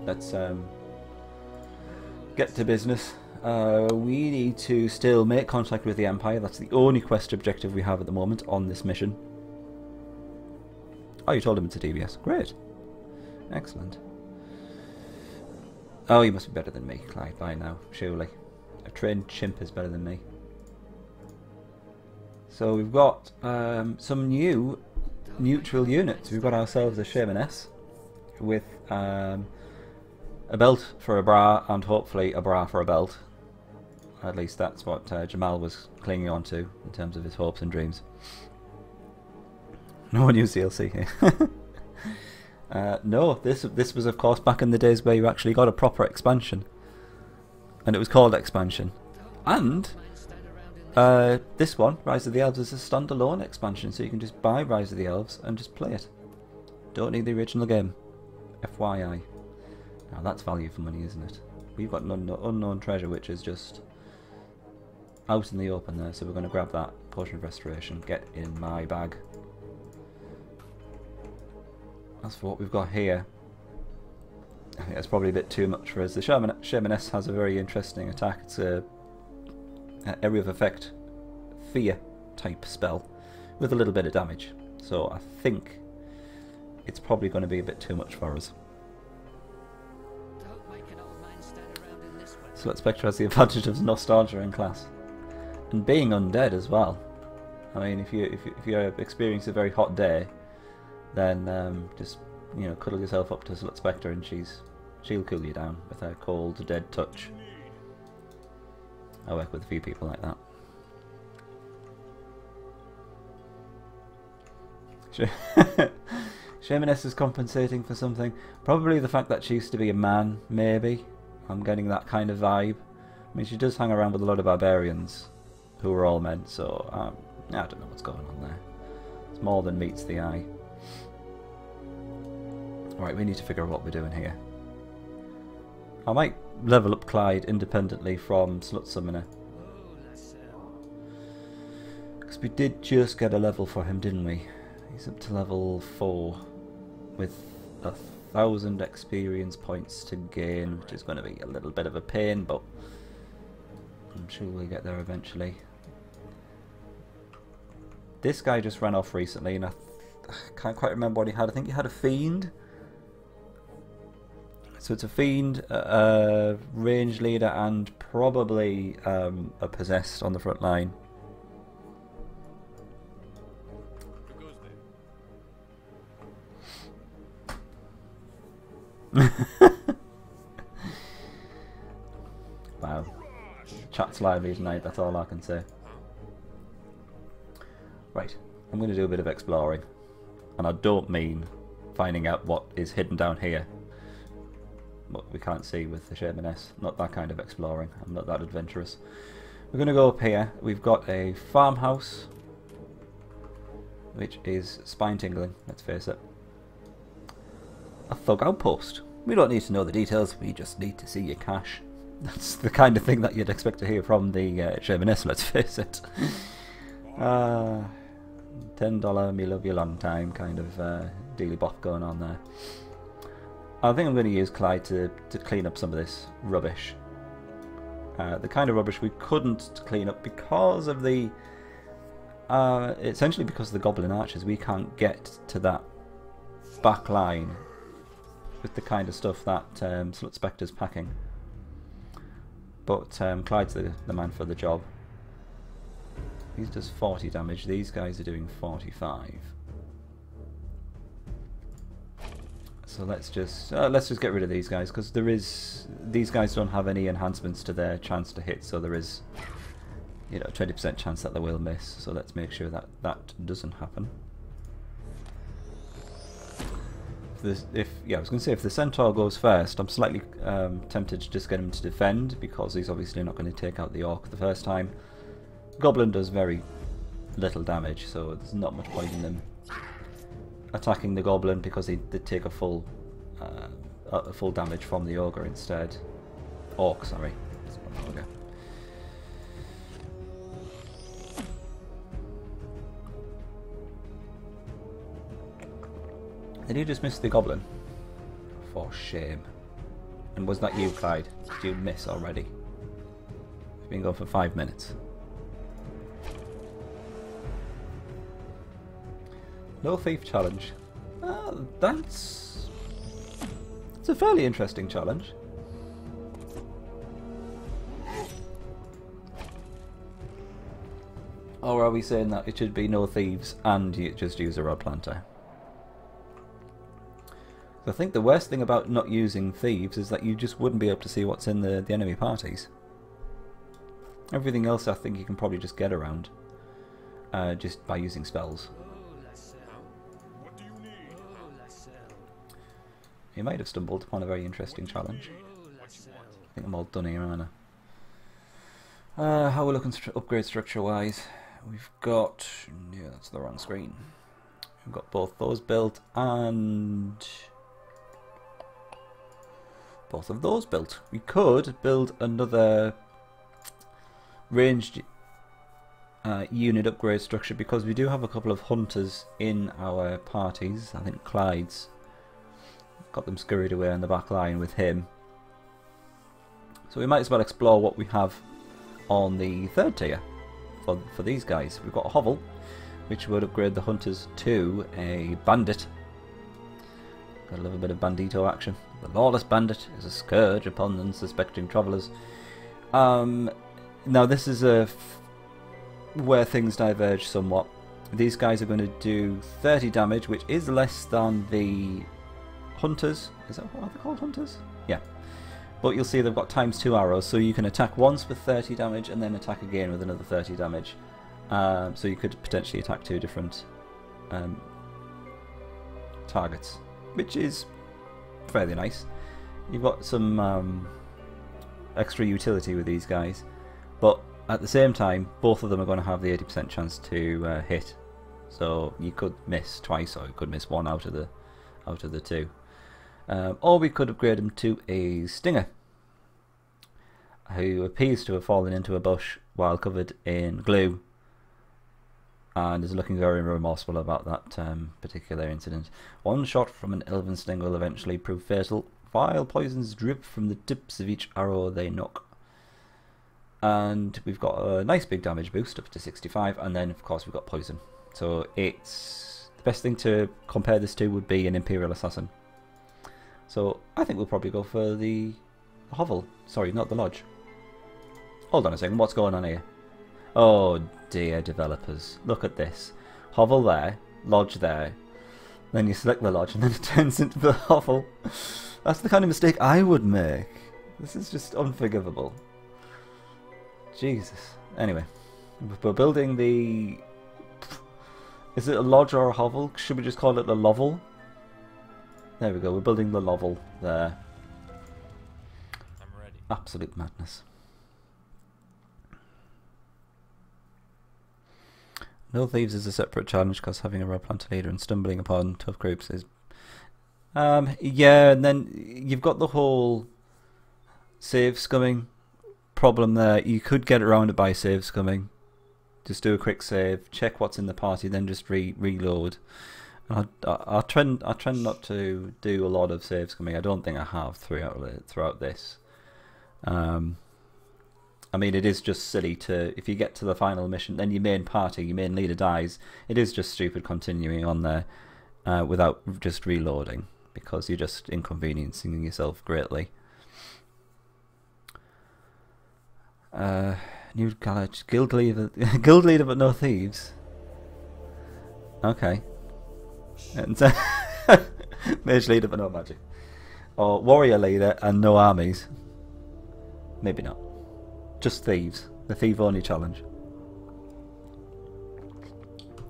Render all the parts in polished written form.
let's get to business. We need to still make contact with the Empire. That's the only quest objective we have at the moment on this mission. Oh, you told him it's a DBS. Great. Excellent. Oh, you must be better than me, Clyde, by now, surely. A trained chimp is better than me. So we've got some new neutral units. We've got ourselves a Shamaness with a belt for a bra and hopefully a bra for a belt. At least that's what Jamal was clinging on to in terms of his hopes and dreams. No one used DLC here. No, this was of course back in the days where you actually got a proper expansion. And it was called expansion. And this one, Rise of the Elves, is a standalone expansion, so you can just buy Rise of the Elves and just play it. Don't need the original game. FYI. Now that's value for money, isn't it? We've got an unknown treasure which is just out in the open there, so we're going to grab that potion of restoration, get in my bag. As for what we've got here, I think that's probably a bit too much for us. The Shamaness has a very interesting attack. It's a area of effect fear type spell with a little bit of damage. So I think it's probably going to be a bit too much for us. Slot Spectre has the advantage of nostalgia in class. And being undead as well. I mean, if you experience a very hot day, then just, you know, cuddle yourself up to Slot Spectre and she'll cool you down with her cold, dead touch. I work with a few people like that. Shamaness is compensating for something. Probably the fact that she used to be a man, maybe. I'm getting that kind of vibe. I mean, she does hang around with a lot of barbarians who are all men, so I don't know what's going on there. It's more than meets the eye. Right, we need to figure out what we're doing here. I might level up Clyde independently from Slut Summoner. Because we did just get a level for him, didn't we? He's up to level 4 with 1,000 experience points to gain, which is going to be a little bit of a pain, but I'm sure we'll get there eventually. This guy just ran off recently, and I can't quite remember what he had. I think he had a Fiend. So it's a Fiend, a range leader, and probably a Possessed on the front line. Wow. Chat's lively tonight, that's all I can say. Right, I'm going to do a bit of exploring. And I don't mean finding out what is hidden down here. What we can't see with the Shamaness. Not that kind of exploring. I'm not that adventurous. We're going to go up here. We've got a farmhouse, which is spine-tingling, let's face it. A thug outpost. We don't need to know the details, we just need to see your cash. That's the kind of thing that you'd expect to hear from the Shamaness, let's face it. $10 me love you long time kind of dealy bop going on there. I think I'm going to use Clyde to clean up some of this rubbish. The kind of rubbish we couldn't clean up because of the... essentially because of the Goblin Archers. We can't get to that back line with the kind of stuff that Slut Spectre's packing. But Clyde's the man for the job. He does 40 damage, these guys are doing 45. So let's just get rid of these guys, because these guys don't have any enhancements to their chance to hit, so there is, you know, a 20% chance that they will miss. So let's make sure that that doesn't happen. I was going to say, if the Centaur goes first, I'm slightly tempted to just get him to defend, because he's obviously not going to take out the Orc the first time. Goblin does very little damage, so there's not much point in them attacking the Goblin, because they take a full damage from the Ogre instead. Orc, sorry. It's not Ogre. Did he just miss the Goblin? For shame. And was that you, Clyde? Did you miss already? We've been going for 5 minutes. No thief challenge. That's a fairly interesting challenge. Or are we saying that it should be no thieves and you just use a rod planter? I think the worst thing about not using thieves is that you just wouldn't be able to see what's in the enemy parties. Everything else I think you can probably just get around just by using spells. You might have stumbled upon a very interesting challenge. I think I'm all done here, aren't I? How we're looking upgrade structure wise. We've got... yeah, that's the wrong screen. We've got both those built and... both of those built. We could build another ranged unit upgrade structure because we do have a couple of hunters in our parties. I think Clyde's got them scurried away on the back line with him. So we might as well explore what we have on the third tier for these guys. We've got a hovel, which would upgrade the hunters to a bandit. Got a little bit of bandito action. The lawless bandit is a scourge upon unsuspecting travellers. Now this is where things diverge somewhat. These guys are going to do 30 damage, which is less than the hunters. Is that what they're called, hunters? Yeah. But you'll see they've got ×2 arrows, so you can attack once with 30 damage and then attack again with another 30 damage. So you could potentially attack 2 different targets, which is fairly nice. You've got some extra utility with these guys, but at the same time, both of them are going to have the 80% chance to hit. So you could miss twice, or you could miss one out of the 2. Or we could upgrade him to a stinger, who appears to have fallen into a bush while covered in glue, and is looking very remorseful about that particular incident. One shot from an elven sting will eventually prove fatal. Vile poisons drip from the tips of each arrow they knock. And we've got a nice big damage boost up to 65, and then of course we've got poison. So it's the best thing to compare this to would be an Imperial Assassin. So I think we'll probably go for the hovel. Sorry, not the lodge. Hold on a second, what's going on here? Oh dear, developers. Look at this. Hovel there, lodge there. Then you select the lodge and then it turns into the hovel. That's the kind of mistake I would make. This is just unforgivable. Jesus. Anyway, we're building the... is it a lodge or a hovel? Should we just call it a lovel? There we go, we're building the lovel there. I'm ready. Absolute madness. No thieves is a separate challenge because having a rod planter leader and stumbling upon tough groups is... yeah, and then you've got the whole save scumming problem there. You could get around it by save scumming. Just do a quick save, check what's in the party, then just reload. I trend not to do a lot of save scumming. I don't think I have throughout this. I mean, it is just silly to, if you get to the final mission, then your main party, your main leader dies. It is just stupid continuing on there without just reloading, because you're just inconveniencing yourself greatly. New college, guild leader, guild leader but no thieves. Okay. And mage leader but no magic. Or warrior leader and no armies. Maybe not. Just thieves. The thief only challenge.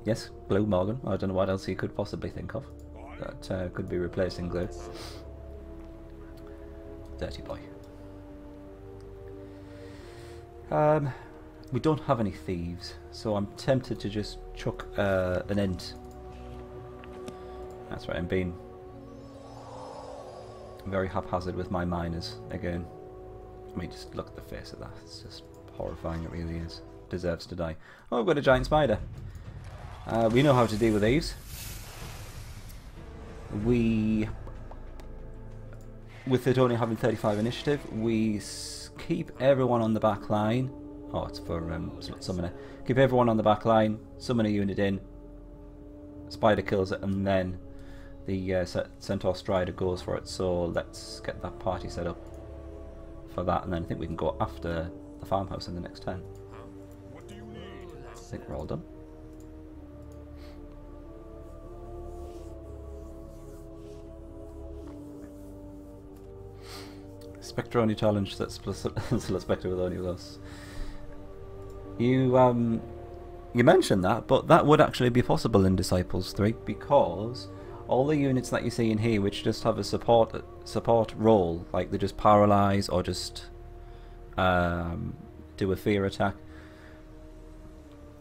Yes, glue Morgan. I don't know what else you could possibly think of that could be replacing glue. Dirty boy. We don't have any thieves, so I'm tempted to just chuck an ent. That's right, I'm being very haphazard with my miners again. I mean, just look at the face of that. It's just horrifying, it really is. Deserves to die. Oh, we've got a giant spider. We know how to deal with these. We with it only having 35 initiative, we keep everyone on the back line. Oh, it's for summoner. Keep everyone on the back line, summon a unit in, spider kills it, and then the Centaur Strider goes for it. So let's get that party set up for that, and then I think we can go after the farmhouse in the next turn. I think we're all done. Spectre only challenge that's plus Spectre with only with us. You mentioned that, but that would actually be possible in Disciples 3 because all the units that you see in here, which just have a support role, like they just paralyze or just do a fear attack,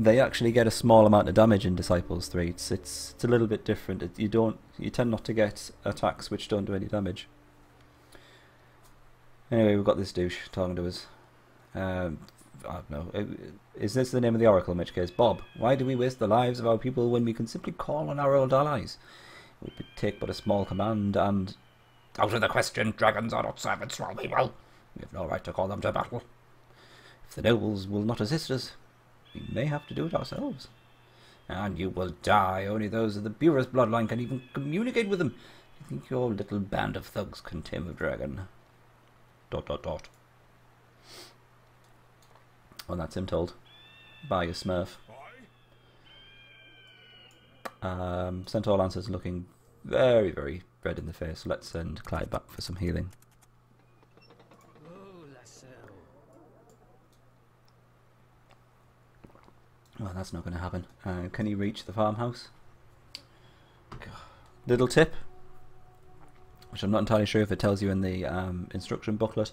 they actually get a small amount of damage in Disciples 3. It's a little bit different. You tend not to get attacks which don't do any damage. Anyway, we've got this douche talking to us. I don't know. Is this the name of the oracle? In which case, Bob, why do we waste the lives of our people when we can simply call on our old allies? It would take but a small command and... Out of the question, dragons are not servants to our people. We have no right to call them to battle. If the nobles will not assist us, we may have to do it ourselves. And you will die. Only those of the purest bloodline can even communicate with them. You think your little band of thugs can tame a dragon? ... Well, that's him told by a smurf. Centaur Lancer's looking very, very red in the face. Let's send Clyde back for some healing. Well, that's not going to happen. Can he reach the farmhouse? Little tip, which I'm not entirely sure if it tells you in the instruction booklet.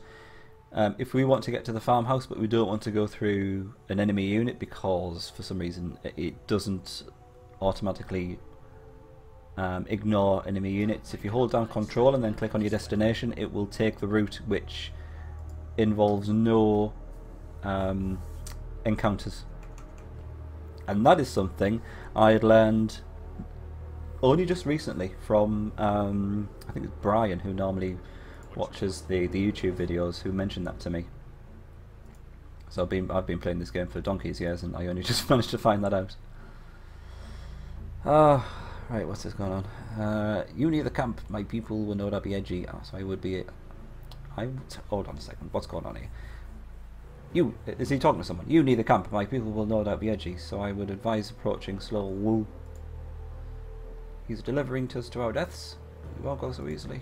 If we want to get to the farmhouse but we don't want to go through an enemy unit because for some reason it doesn't automatically ignore enemy units, if you hold down control and then click on your destination, it will take the route which involves no encounters. And that is something I had learned only just recently from I think it's Brian, who normally watches the YouTube videos, who mentioned that to me. So I've been playing this game for donkey's years and I only just managed to find that out. Right, what's this going on? You near the camp, my people will no doubt be edgy. Oh, so I would be... hold on a second, what's going on here? Is he talking to someone? You near the camp, my people will no doubt be edgy, so I would advise approaching slow. Woo. He's delivering us to our deaths. We won't go so easily.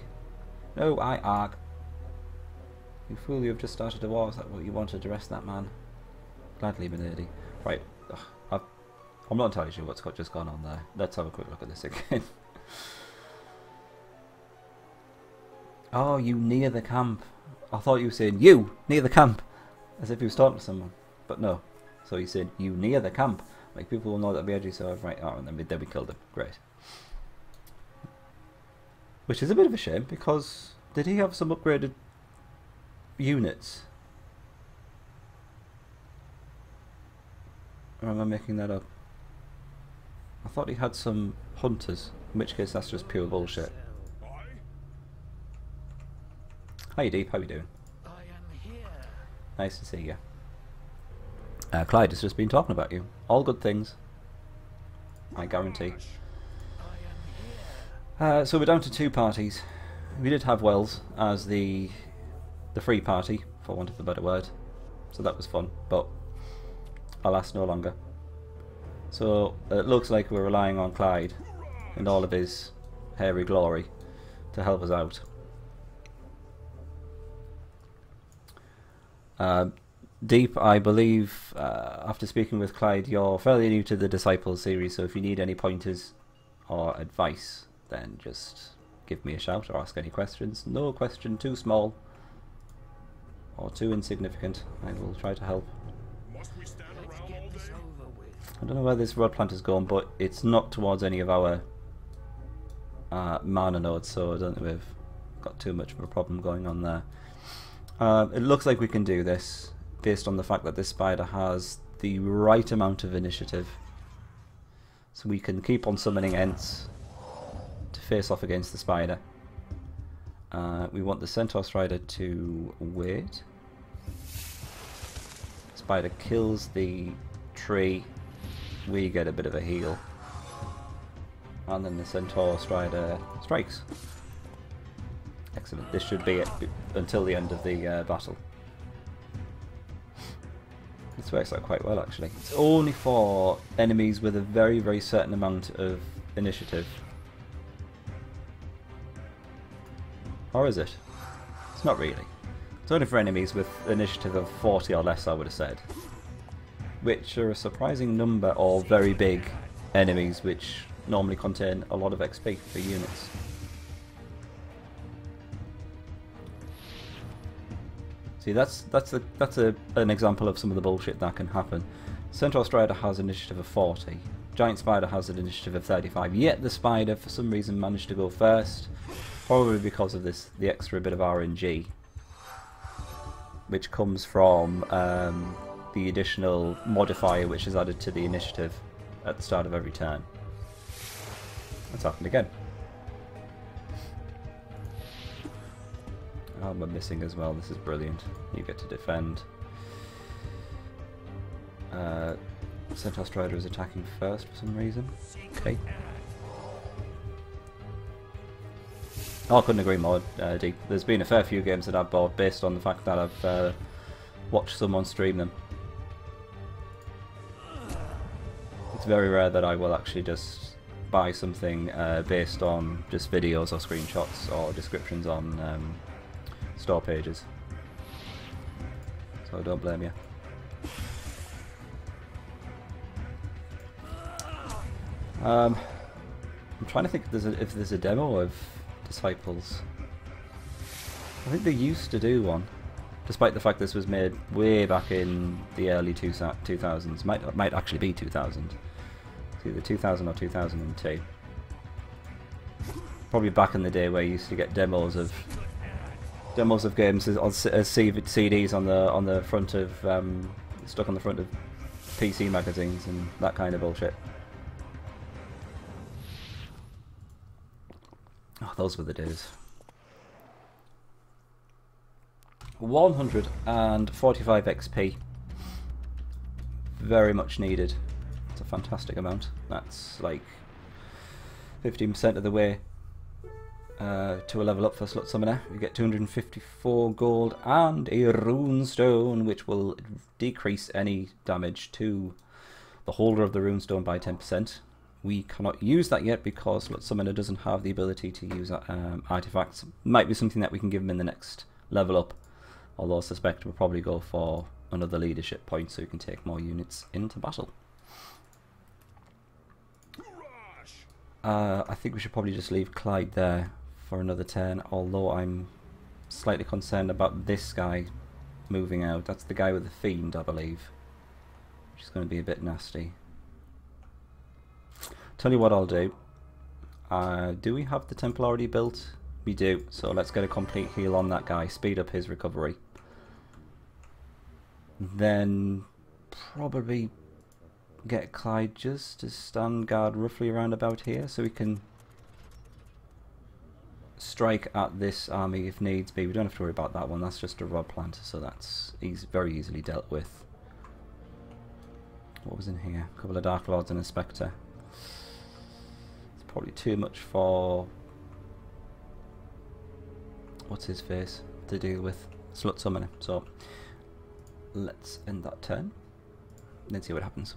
No, I arg. You fool, you have just started a war. Is that what you wanted to arrest that man? Gladly, milady. Right. I'm not entirely sure what's just gone on there. Let's have a quick look at this again. Oh, you near the camp. I thought you were saying, you near the camp. As if he was talking to someone. But no. So he said, you near the camp. Like, people will know that be edgy, so I've right. Oh, and then we killed him. Great. Which is a bit of a shame, because did he have some upgraded units? Or am I making that up? I thought he had some hunters, in which case that's just pure bullshit. Hi Deep, how you doing? Nice to see you. Clyde has just been talking about you. All good things, I guarantee. So we're down to 2 parties. We did have Wells as the free party, for want of a better word, so that was fun, but alas, no longer. So it looks like we're relying on Clyde and all of his hairy glory to help us out. Deep, I believe, after speaking with Clyde, you're fairly new to the Disciples series, so if you need any pointers or advice, then just give me a shout or ask any questions. No question too small or too insignificant. I will try to help. I don't know where this rod plant is going, but it's not towards any of our mana nodes, so I don't think we've got too much of a problem going on there. It looks like we can do this based on the fact that this spider has the right amount of initiative, so we can keep on summoning Ents to face off against the spider, We want the Centaur Strider to wait. Spider kills the tree. We get a bit of a heal. And then the Centaur Strider strikes. Excellent. This should be it until the end of the battle. This works out quite well, actually. It's only for enemies with a very, very certain amount of initiative. Or is it? It's not really. It's only for enemies with initiative of 40 or less, I would have said. Which are a surprising number of very big enemies which normally contain a lot of XP for units. See, that's an example of some of the bullshit that can happen. Centaur Strider has initiative of 40. Giant Spider has an initiative of 35. Yet the Spider, for some reason, managed to go first. Probably because of this, the extra bit of RNG, which comes from the additional modifier which is added to the initiative at the start of every turn. That's happened again. Oh, we're missing as well. This is brilliant. You get to defend. Centaur Strider is attacking first for some reason. Okay. Oh, I couldn't agree more, Deep. There's been a fair few games that I've bought based on the fact that I've watched someone stream them. It's very rare that I will actually just buy something based on just videos or screenshots or descriptions on store pages. So don't blame you. I'm trying to think if there's a demo of Disciples. I think they used to do one, despite the fact this was made way back in the early 2000s. Might actually be 2000. It's either 2000 or 2002. Probably back in the day where you used to get demos of games as CDs on the front of stuck on the front of PC magazines and that kind of bullshit. Oh, those were the days. 145 XP. Very much needed. It's a fantastic amount. That's like 15% of the way to a level up for Slut Summoner. You get 254 gold and a rune stone, which will decrease any damage to the holder of the rune stone by 10%. We cannot use that yet because Slut Summoner doesn't have the ability to use artifacts. Might be something that we can give him in the next level up, although I suspect we'll probably go for another leadership point so we can take more units into battle. I think we should probably just leave Clyde there for another turn, although I'm slightly concerned about this guy moving out. That's the guy with the Fiend, I believe, which is going to be a bit nasty. Tell you what I'll do. Do we have the temple already built? We do, so let's get a complete heal on that guy, speed up his recovery. Then probably get Clyde just to stand guard roughly around about here so we can strike at this army if needs be. We don't have to worry about that one, that's just a rod plant, so that's very easily dealt with. What was in here? A couple of Dark Lords and a Spectre. It's probably too much for what's his face to deal with, Slut Summoner. So let's end that turn and then see what happens.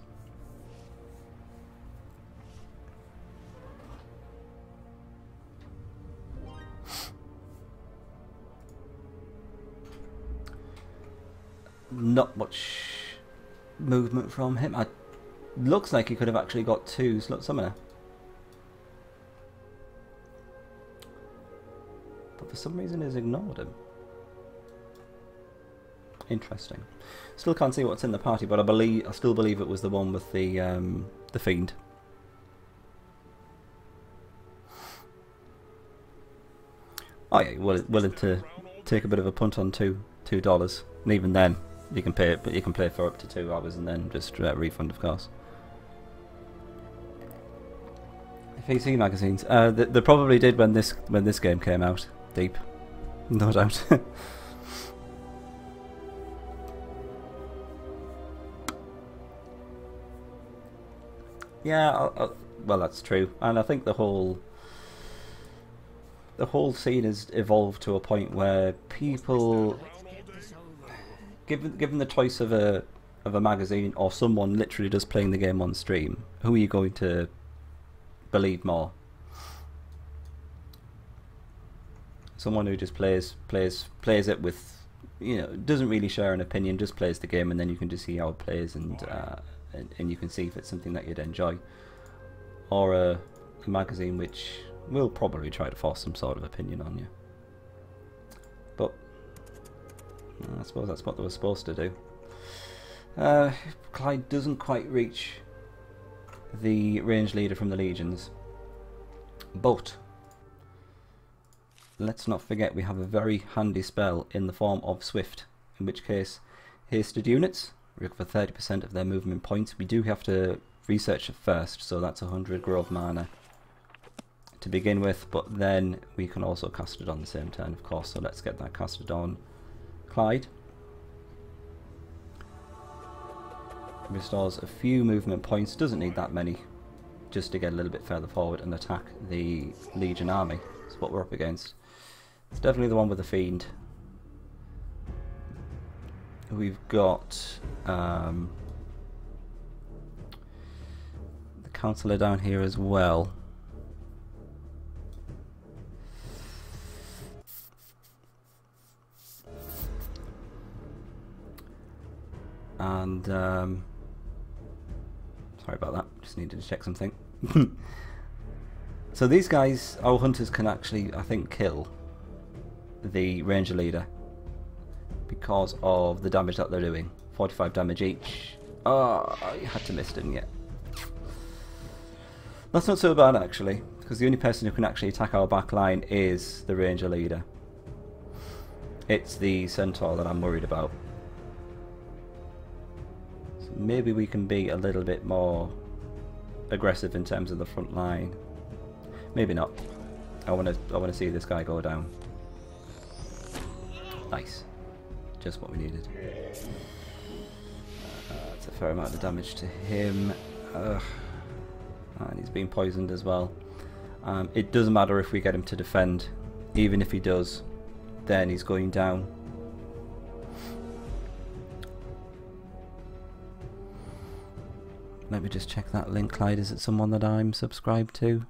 Not much movement from him. Looks like he could have actually got two Slut Summoner, but for some reason he's ignored him. Interesting. Still can't see what's in the party, but I still believe it was the one with the Fiend. Oh yeah, willing to take a bit of a punt on $2, and even then you can pay it, but you can play for up to 2 hours and then just refund, of course. PC magazines. They probably did when this game came out. Deep. No doubt. Yeah, well, that's true, and I think the whole scene has evolved to a point where people, given the choice of a magazine or someone literally just playing the game on stream, who are you going to believe more? Someone who just plays it with, doesn't really share an opinion, just plays the game, and then you can just see how it plays, and you can see if it's something that you'd enjoy, or a magazine which will probably try to force some sort of opinion on you. But I suppose that's what they were supposed to do. Clyde doesn't quite reach the range leader from the legions, but let's not forget we have a very handy spell in the form of Swift, in which case hasted units recover 30% of their movement points. We do have to research it first, so that's 100 growth mana to begin with, but then we can also cast it on the same turn, of course, so let's get that casted on Clyde. Restores a few movement points, doesn't need that many, just to get a little bit further forward and attack the Legion army. That's what we're up against. It's definitely the one with the Fiend. We've got the Councillor down here as well. And sorry about that, just needed to check something. So these guys, our hunters, can actually, I think, kill the ranger leader because of the damage that they're doing. 45 damage each. Oh, you had to miss, didn't you? That's not so bad actually, because the only person who can actually attack our back line is the ranger leader. It's the centaur that I'm worried about. So maybe we can be a little bit more aggressive in terms of the front line. Maybe not. I want to see this guy go down. Nice. Just what we needed. That's a fair amount of damage to him. And he's been poisoned as well. It doesn't matter if we get him to defend. Even if he does, then he's going down. Let me just check that link, Clyde. Is it someone that I'm subscribed to?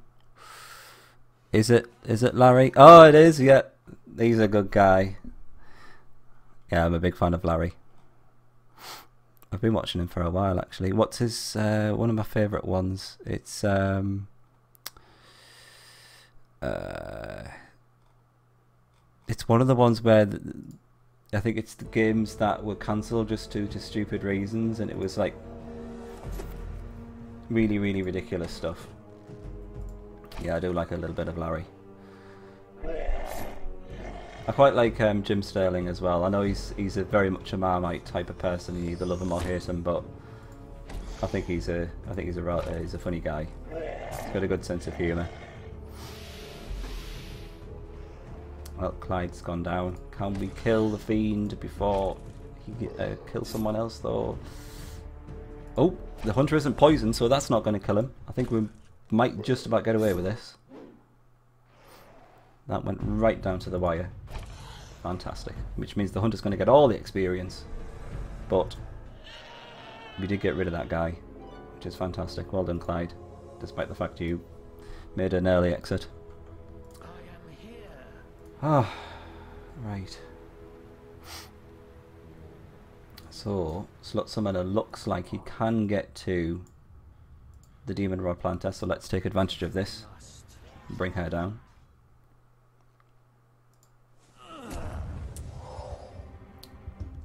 Is it Larry? Oh, it is, yeah. He's a good guy. Yeah, I'm a big fan of Larry. I've been watching him for a while, actually. What's his, one of my favourite ones? It's, it's one of the ones where, I think it's the games that were cancelled just due to stupid reasons, and it was like, really, really ridiculous stuff. Yeah, I do like a little bit of Larry. I quite like Jim Sterling as well. I know he's a very much a Marmite type of person. You either love him or hate him, but I think he's a funny guy. He's got a good sense of humour. Well, Clyde's gone down. Can we kill the Fiend before he kills someone else, though? Oh, the Hunter isn't poisoned, so that's not going to kill him. I think we might just about get away with this. That went right down to the wire. Fantastic. Which means the Hunter's going to get all the experience. But we did get rid of that guy, which is fantastic. Well done, Clyde, despite the fact you made an early exit. Ah, right. So, Slot Summoner looks like he can get to the Demon Rod Planter, so let's take advantage of this. Bring her down.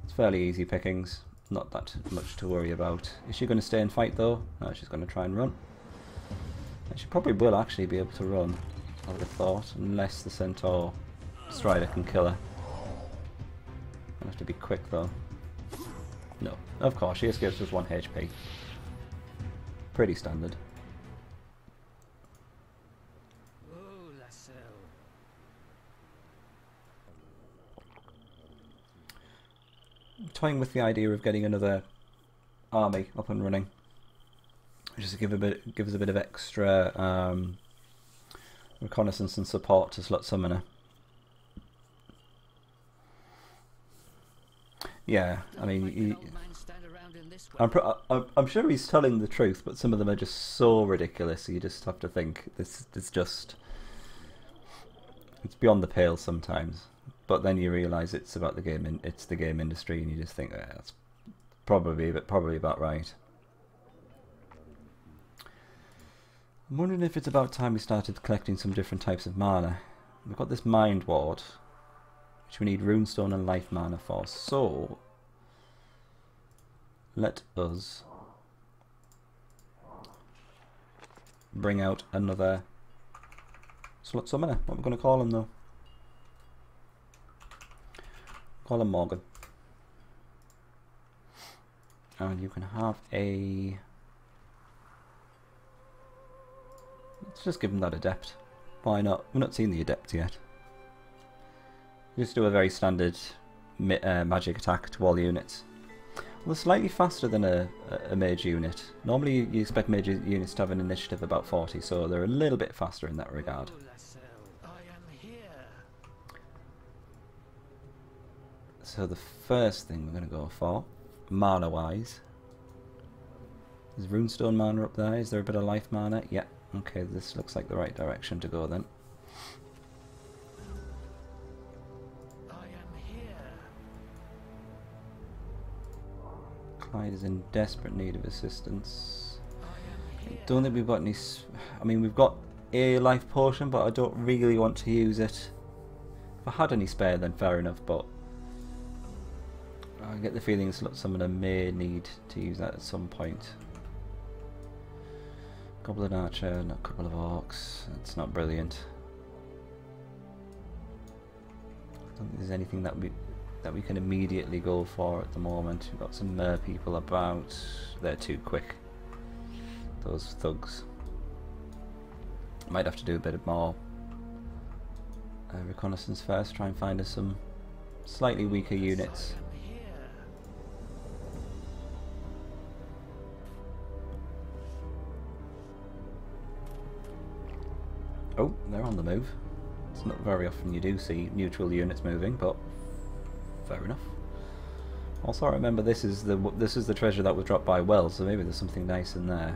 It's fairly easy pickings, not that much to worry about. Is she going to stay and fight though? No, she's going to try and run. And she probably will actually be able to run, I would have thought, unless the Centaur Strider can kill her. Gonna have to be quick though. No, of course, she escapes with 1 HP. Pretty standard. toying with the idea of getting another army up and running, just to give us a bit of extra reconnaissance and support to Slot Summoner. Yeah, I mean, I'm sure he's telling the truth, but some of them are just so ridiculous. You just have to think this is just, it's beyond the pale sometimes. But then you realise it's about the game, it's the game industry, and you just think that's probably about right. I'm wondering if it's about time we started collecting some different types of mana. We've got this Mind Ward, which we need Runestone and Life Mana for. So let us bring out another Slot Summoner. What are we going to call him though? Call him Morgan. And you can have a... Let's just give him that Adept. Why not? We've not seen the Adept yet. Just do a very standard magic attack to all units. Well, slightly faster than a mage unit. Normally you expect mage units to have an initiative about 40, so they're a little bit faster in that regard. So the first thing we're going to go for, mana-wise, is Runestone mana up there. Is there a bit of life mana? Yeah. Okay, this looks like the right direction to go then. Clyde is in desperate need of assistance. I don't think we've got any... I mean, we've got a life potion, but I don't really want to use it. If I had any spare, then fair enough, but I get the feeling Slot Summoner may need to use that at some point. Goblin Archer, not a couple of Orcs. It's not brilliant. I don't think there's anything that we can immediately go for at the moment. We've got some mer people about. They're too quick. Those thugs. Might have to do a bit more reconnaissance first. Try and find us some slightly weaker units. Oh, they're on the move. It's not very often you do see neutral units moving, but fair enough. Also, I remember this is the treasure that was dropped by Wells, so maybe there's something nice in there.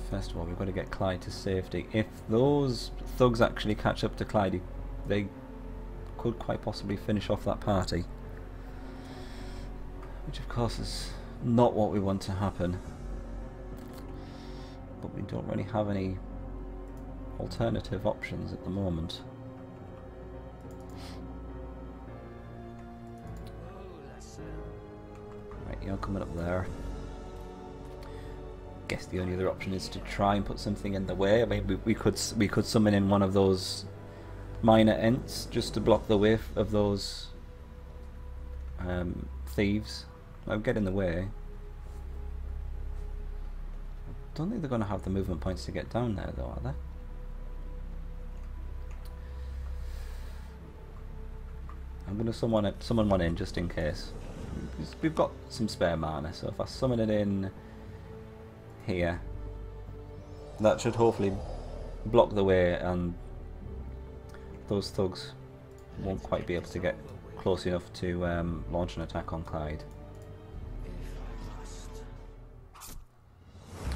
First of all, we've got to get Clyde to safety. If those thugs actually catch up to Clyde, they could quite possibly finish off that party. Which, of course, is not what we want to happen. But we don't really have any alternative options at the moment. Right, you're coming up there. Guess the only other option is to try and put something in the way. I mean, we could summon in one of those minor ents just to block the way of those thieves. I'll get in the way. I don't think they're going to have the movement points to get down there, though, are they? I'm going to summon one in just in case. We've got some spare mana, so if I summon it in here, that should hopefully block the way, and those thugs won't quite be able to get close enough to launch an attack on Clyde.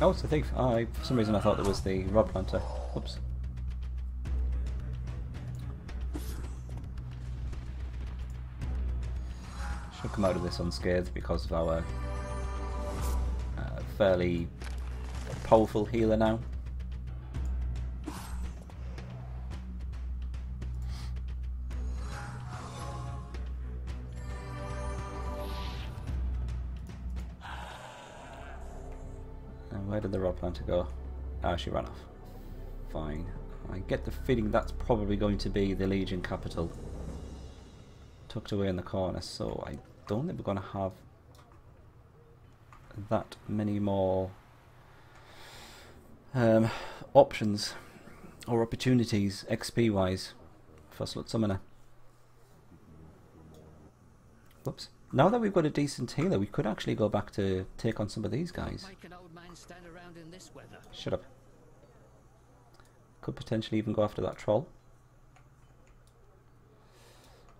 Oh, it's a thief. For some reason I thought it was the rod planter. Whoops. Should come out of this unscathed because of our fairly powerful healer now. Where did the rod planter go? Ah, she ran off. Fine. I get the feeling that's probably going to be the Legion capital, tucked away in the corner, so I don't think we're going to have that many more options or opportunities XP wise for Slut Summoner. Whoops. Now that we've got a decent healer, we could actually go back to take on some of these guys. Shut up. Could potentially even go after that troll.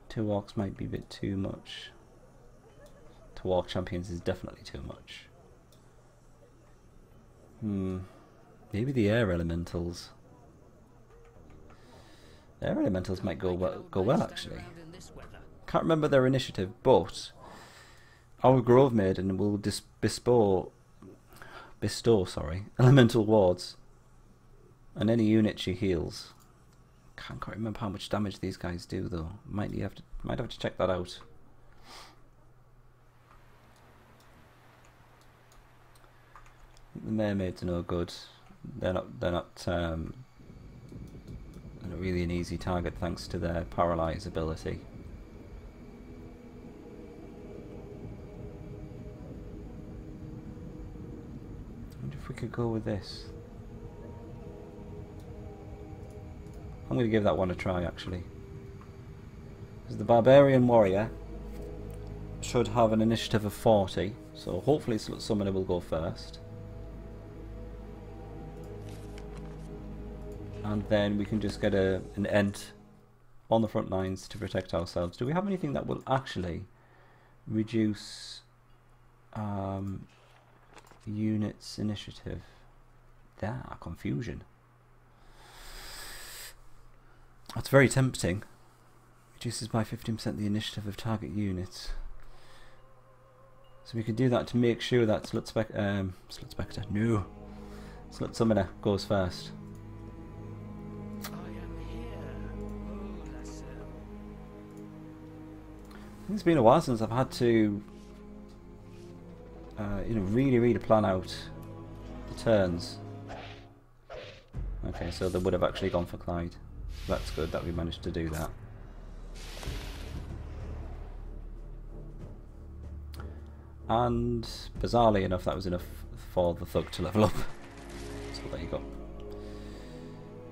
2 orcs might be a bit too much. 2 orc champions is definitely too much. Maybe the air elementals. The air elementals might go well actually. Can't remember their initiative, but our Grove Maiden will bestow elemental wards on any unit she heals. Can't quite remember how much damage these guys do though. Might have to check that out. The mermaids are no good. They're not really an easy target thanks to their paralyze ability. I wonder if we could go with this. I'm going to give that one a try actually. Because the Barbarian Warrior should have an initiative of 40, so hopefully Slut Summoner will go first. And then we can just get an Ent on the front lines to protect ourselves. Do we have anything that will actually reduce units initiative? Confusion. That's very tempting. Reduces by 15% the initiative of target units. So we could do that to make sure that Slut Summoner goes first. It's been a while since I've had to really plan out the turns. Okay, so they would have actually gone for Clyde. That's good that we managed to do that. And bizarrely enough, that was enough for the thug to level up. So there you go.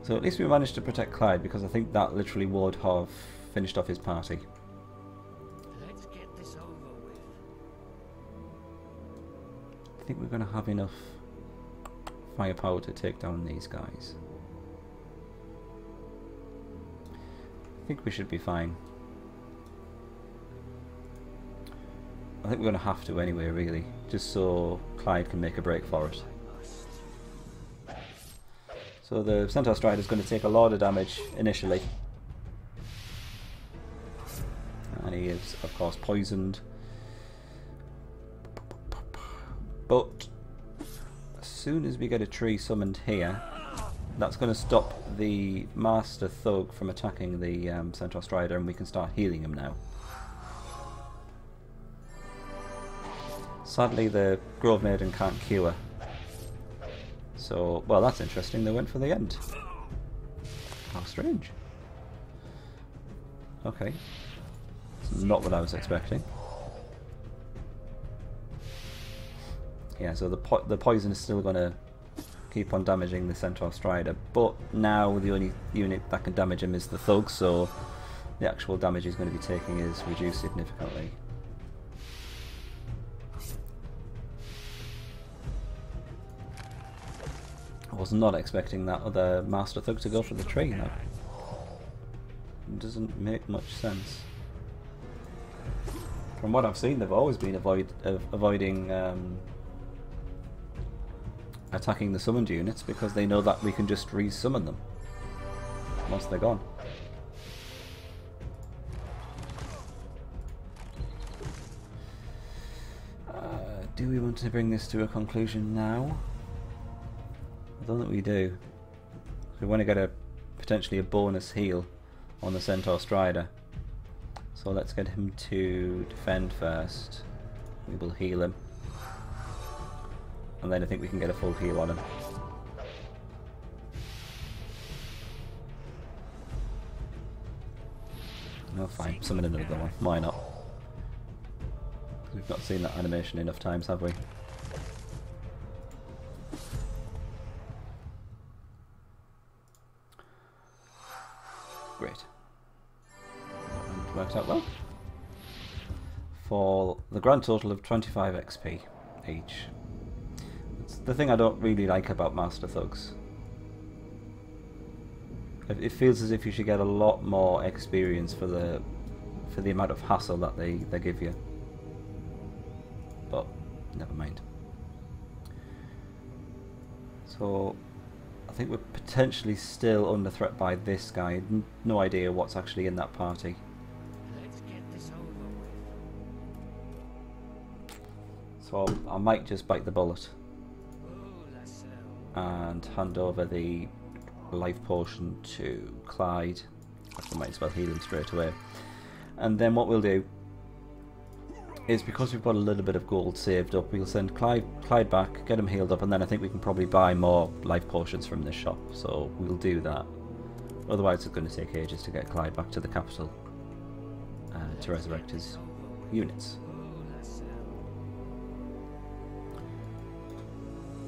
So at least we managed to protect Clyde, because I think that literally would have finished off his party. Let's get this over with. I think we're going to have enough firepower to take down these guys. I think we should be fine. I think we're going to have to anyway, really, just so Clyde can make a break for it. So the Centaur Strider is going to take a lot of damage initially. And he is, of course, poisoned. But as soon as we get a tree summoned here, that's going to stop the Master Thug from attacking the Centaur Strider, and we can start healing him now. Sadly, the Grove Maiden can't cure. So, well, that's interesting. They went for the end. How strange. Okay. It's not what I was expecting. Yeah, so the poison is still going to keep on damaging the Centaur Strider, but now the only unit that can damage him is the Thug, so the actual damage he's going to be taking is reduced significantly. I was not expecting that other Master Thug to go for the tree. That doesn't make much sense. From what I've seen, they've always been avoiding attacking the summoned units because they know that we can just re-summon them once they're gone. Do we want to bring this to a conclusion now? I don't think we do. We want to get potentially a bonus heal on the Centaur Strider. So let's get him to defend first. We will heal him. And then I think we can get a full heal on him. Oh fine, summon another one. Why not? We've not seen that animation enough times, have we? Great. Worked out well. For the grand total of 25 XP each. It's the thing I don't really like about Master Thugs. It feels as if you should get a lot more experience for the amount of hassle that they give you. But never mind. So I think we're potentially still under threat by this guy. No idea what's actually in that party. Let's get this over with. So I might just bite the bullet Oh, lasso. and hand over the life potion to Clyde. I might as well heal him straight away. And then what we'll do is, because we've got a little bit of gold saved up, we'll send Clyde back, get him healed up, and then I think we can probably buy more life potions from this shop. So we'll do that. Otherwise it's going to take ages to get Clyde back to the capital to resurrect his units.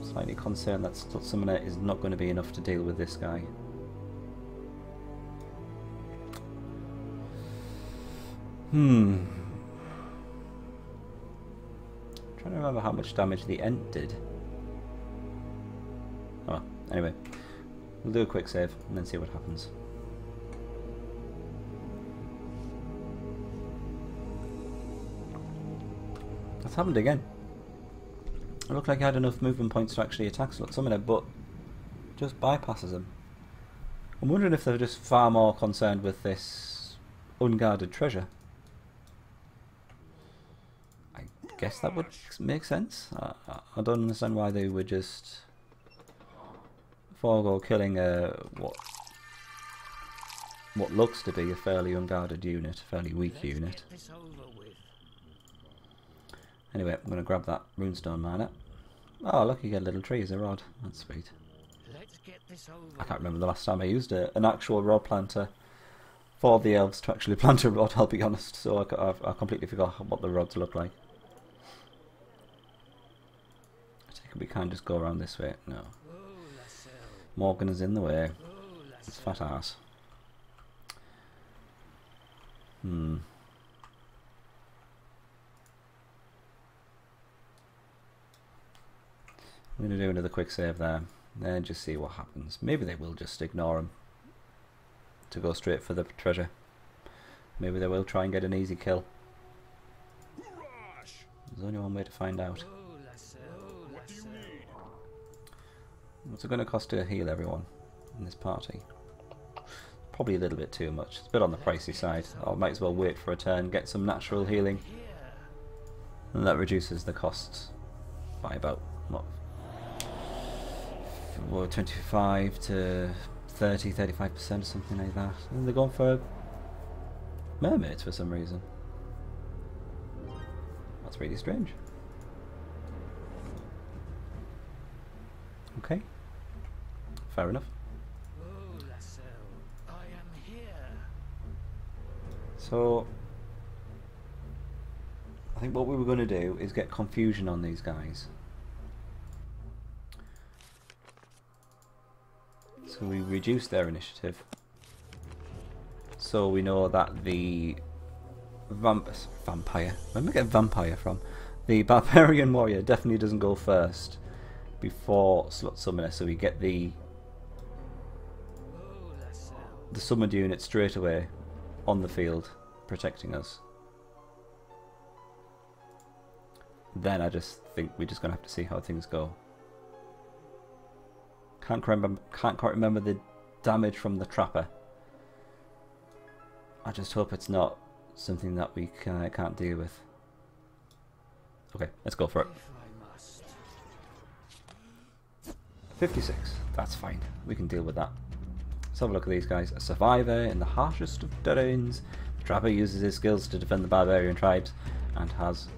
Slightly concerned that Slut Summoner is not going to be enough to deal with this guy. Trying to remember how much damage the Ent did. Oh well, anyway. We'll do a quick save and then see what happens. That's happened again. It looked like he had enough movement points to actually attack Slut Summoner, but just bypasses him. I'm wondering if they're just far more concerned with this unguarded treasure. I guess that would make sense. I don't understand why they would just forego killing what looks to be a fairly unguarded unit, fairly weak unit. Anyway, I'm going to grab that runestone mana. Oh, look, you get a little tree as a rod. That's sweet. I can't remember the last time I used an actual rod planter for the elves to actually plant a rod, I'll be honest. So I completely forgot what the rods look like. I think we can't just go around this way. No. Morgan is in the way. It's fat ass. I'm going to do another quick save there, then just see what happens. Maybe they will just ignore him to go straight for the treasure. Maybe they will try and get an easy kill. There's only one way to find out. What's it going to cost to heal everyone in this party? Probably a little bit too much. It's a bit on the pricey side. I might as well wait for a turn, get some natural healing, and that reduces the costs by about, what, 25 to 30-35% or something like that. And they're going for mermaids for some reason. That's really strange. Okay, fair enough. So I think what we were going to do is get confusion on these guys. So we reduce their initiative. So we know that the vampire, where did we get vampire from? The barbarian warrior definitely doesn't go first before Slut Summoner, so we get the summoned unit straight away on the field protecting us. Then I just think we're just gonna have to see how things go. Can't quite remember the damage from the trapper. I just hope it's not something that we can't deal with. Okay, let's go for it. 56, that's fine. We can deal with that. Let's have a look at these guys. A survivor in the harshest of terrains. The trapper uses his skills to defend the barbarian tribes and has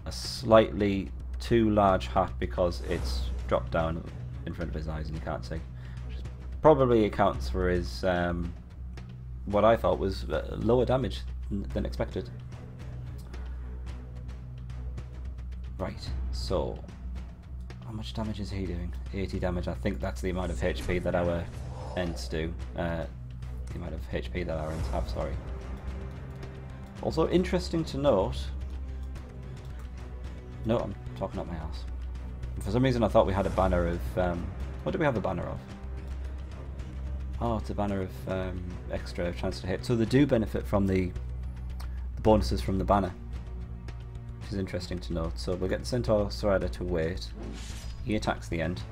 a slightly too large hat because it's dropped down in front of his eyes and he can't see. Which probably accounts for his what I thought was lower damage than expected. Right, so how much damage is he doing? 80 damage. I think that's the amount of HP that our Ents do. The amount of HP that our Ents have, sorry. Also interesting to note... No, I'm talking up my ass. For some reason I thought we had a banner of... what do we have a banner of? Oh, it's a banner of extra chance to hit. So they do benefit from the bonuses from the banner, which is interesting to note. So we'll get the Centaur Strider to wait. He attacks the end.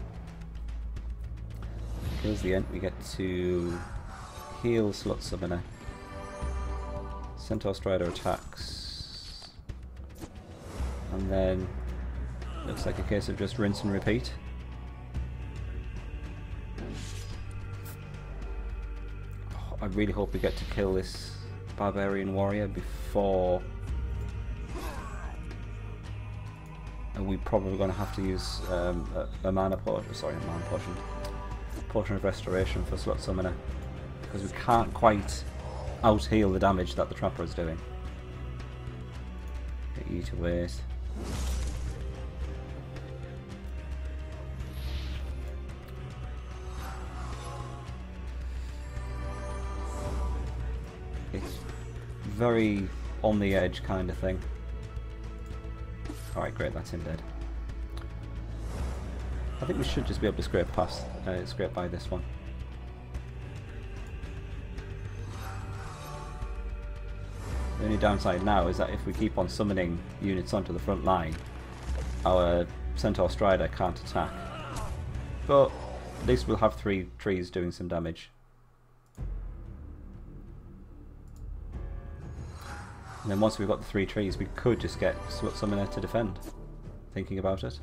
Kills the end. We get to heal Slut Summoner. Centaur Strider attacks. And then looks like a case of just rinse and repeat. Oh, I really hope we get to kill this Barbarian Warrior before... And we're probably going to have to use a mana potion, sorry, a mana potion. Potion of Restoration for Slut Summoner. Because we can't quite out-heal the damage that the Trapper is doing. Get you to wait. It's very on the edge kind of thing. Alright, great, that's him dead. I think we should just be able to scrape past, scrape by this one. The only downside now is that if we keep on summoning units onto the front line, our Centaur Strider can't attack. But at least we'll have 3 trees doing some damage. And then once we've got the 3 trees, we could just get Slut Summoner to defend. Thinking about it.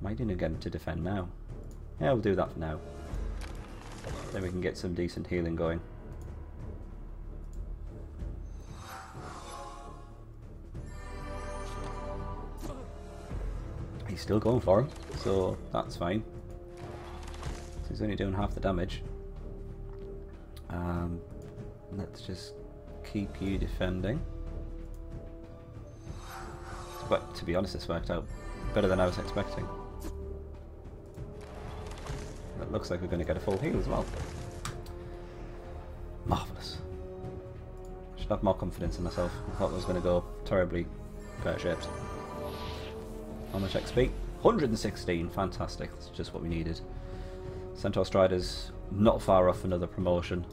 Might even get him to defend now. Yeah, we'll do that for now. Then we can get some decent healing going. He's still going for him, so that's fine. So he's only doing half the damage. Let's just keep you defending. But to be honest, this worked out better than I was expecting. It looks like we're going to get a full heal as well. Marvellous. I should have more confidence in myself. I thought it was going to go terribly pear-shaped. How much XP? 116, fantastic. That's just what we needed. Centaur Strider's not far off another promotion.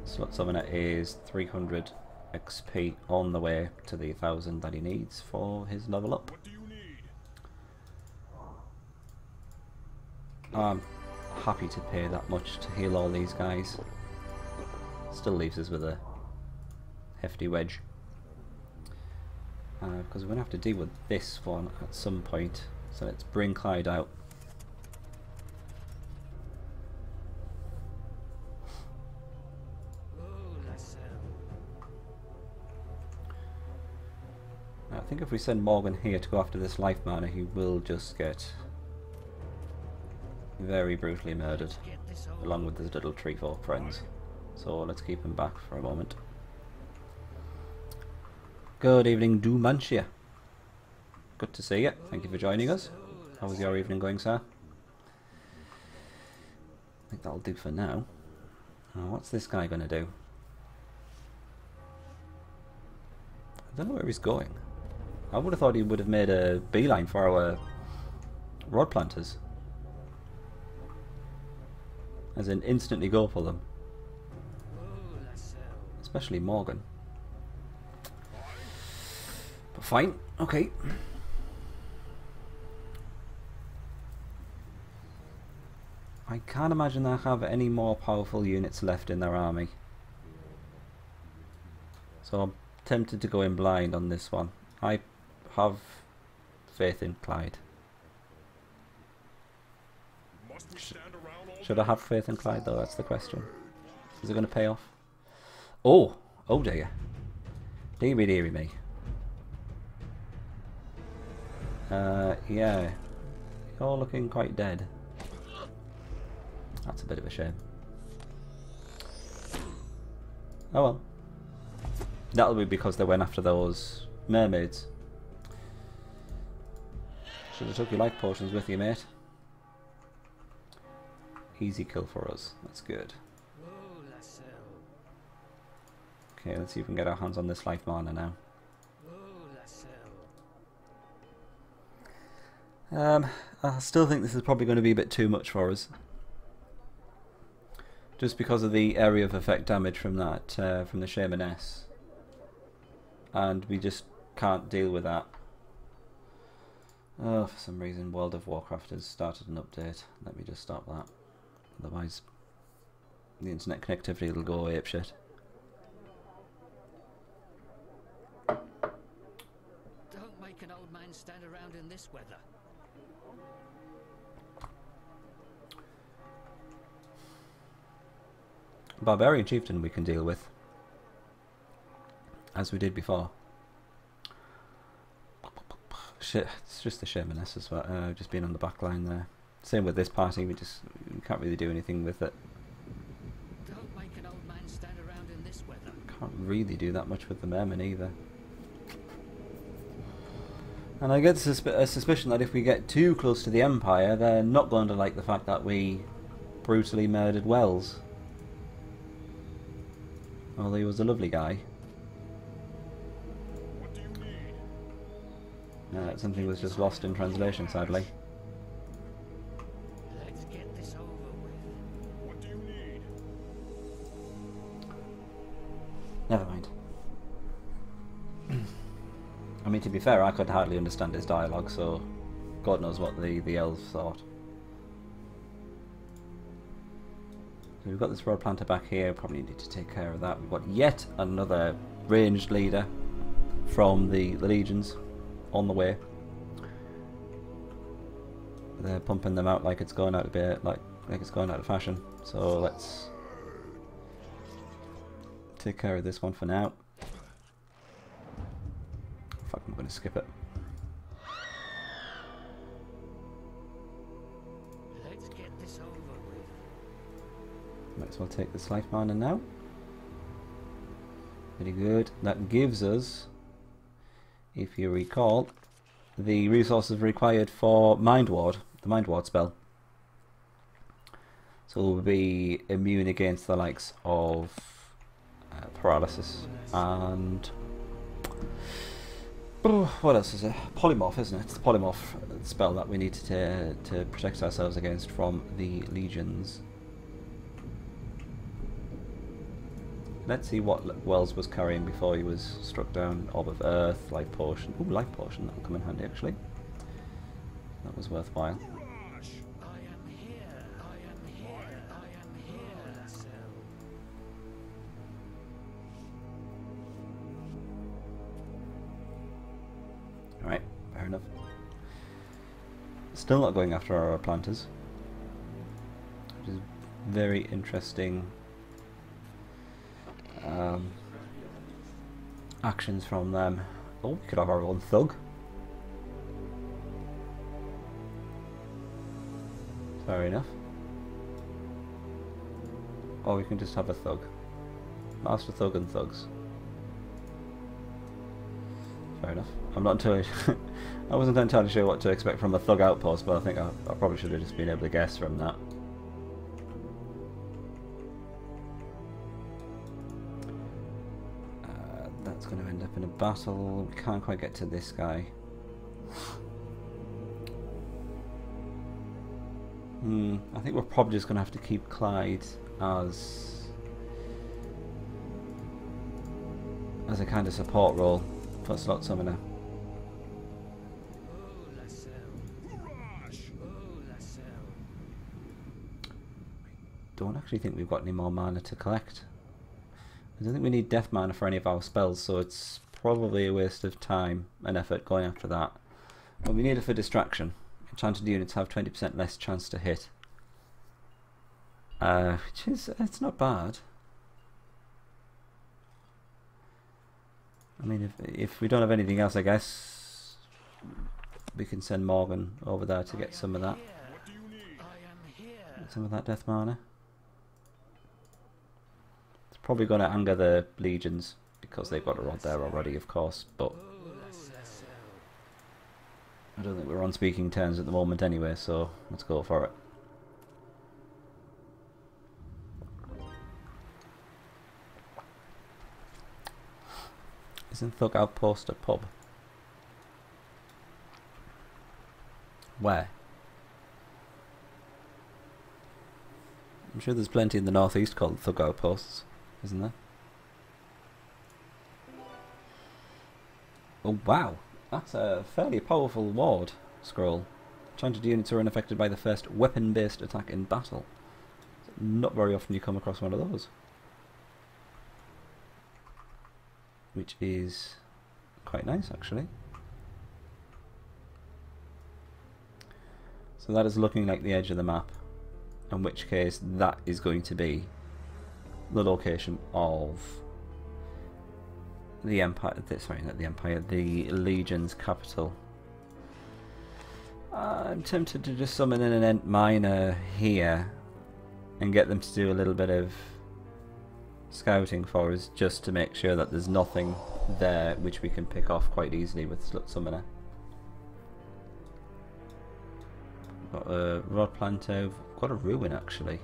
Slut Summoner is 300 XP on the way to the 1000 that he needs for his level up. What do you need? I'm happy to pay that much to heal all these guys. Still leaves us with a hefty wedge. Because we're going to have to deal with this one at some point. So let's bring Clyde out. I think if we send Morgan here to go after this life mana, he will just get very brutally murdered, along with his little tree folk friends. So let's keep him back for a moment. Good evening, Dumantia. Good to see you. Thank you for joining us. How was your evening going, sir? I think that'll do for now. What's this guy going to do? I don't know where he's going. I would have thought he would have made a beeline for our rod planters. As in instantly go for them. Especially Morgan. But fine, okay. I can't imagine they have any more powerful units left in their army. So I'm tempted to go in blind on this one. I have faith in Clyde. Should I have faith in Clyde though? That's the question. Is it going to pay off? Oh! Oh dear. Deary deary me. Yeah. You're looking quite dead. That's a bit of a shame. Oh well. That'll be because they went after those mermaids. Should have took your life potions with you, mate. Easy kill for us. That's good. Okay, let's see if we can get our hands on this life mana now. I still think this is probably going to be a bit too much for us. Just because of the area of effect damage from that, from the Shamaness. And we just can't deal with that. Oh, for some reason World of Warcraft has started an update. Let me just stop that. Otherwise, the internet connectivity will go apeshit. Don't make an old man stand around in this weather. Barbarian Chieftain we can deal with, as we did before. Shit, it's just the Shamaness as well, just being on the back line there. Same with this party, we can't really do anything with it. Don't make an old man stand around in this weather. Can't really do that much with the Merman either. And I get a suspicion that if we get too close to the Empire, they're not going to like the fact that we brutally murdered Wells. Although he was a lovely guy. What do you need? Something was just lost in translation, sadly. Let's get this over with. What do you need? Never mind. I mean, to be fair, I could hardly understand his dialogue, so God knows what the elves thought. So we've got this road planter back here, probably need to take care of that. We've got yet another ranged leader from the legions on the way. They're pumping them out like it's going out of bit, like it's going out of fashion. So let's take care of this one for now. Fuck, I'm going to skip it. Let's get this over with. Might as well take this life mana now. Very good. That gives us, if you recall, the resources required for Mind Ward, the Mind Ward spell. So we'll be immune against the likes of paralysis and what else is it? Polymorph, isn't it? It's the polymorph spell that we need to protect ourselves against from the legions. Let's see what Wells was carrying before he was struck down. Orb of Earth, Life Potion. Ooh, Life Potion, that'll come in handy actually. That was worthwhile. Rush. I am here. I am here. I am here. So Alright, fair enough. Still not going after our planters, which is very interesting actions from them. Oh, we could have our own thug. Fair enough. Or we can just have a thug. Master thug and thugs. Fair enough. I'm not entirely I wasn't entirely sure what to expect from a thug outpost, but I think I probably should have just been able to guess from that. That's going to end up in a battle. We can't quite get to this guy. I think we're probably just going to have to keep Clyde as a kind of support role for Slot Summoner. Don't actually think we've got any more mana to collect. I don't think we need death mana for any of our spells, so it's probably a waste of time and effort going after that. But we need it for distraction. Enchanted units have 20% less chance to hit. Which is, it's not bad. I mean, if we don't have anything else, I guess we can send Morgan over there to get some of that. What do you need? I am here. Get some of that death mana. It's probably going to anger the legions because they've got a rod there already, of course. But I don't think we're on speaking terms at the moment anyway, so let's go for it. Isn't Thug Outpost a pub? Where? I'm sure there's plenty in the northeast called Thug Outposts, isn't there? Oh wow, that's a fairly powerful ward scroll. Enchanted units are unaffected by the first weapon-based attack in battle. Not very often you come across one of those. Which is quite nice actually. So that is looking like the edge of the map, in which case that is going to be the location of the Empire, sorry, not the Empire, the Legion's capital. I'm tempted to just summon in an Ent Miner here and get them to do a little bit of scouting for us, just to make sure that there's nothing there which we can pick off quite easily with Slut Summoner. Got a Rod Planto, got a Ruin actually.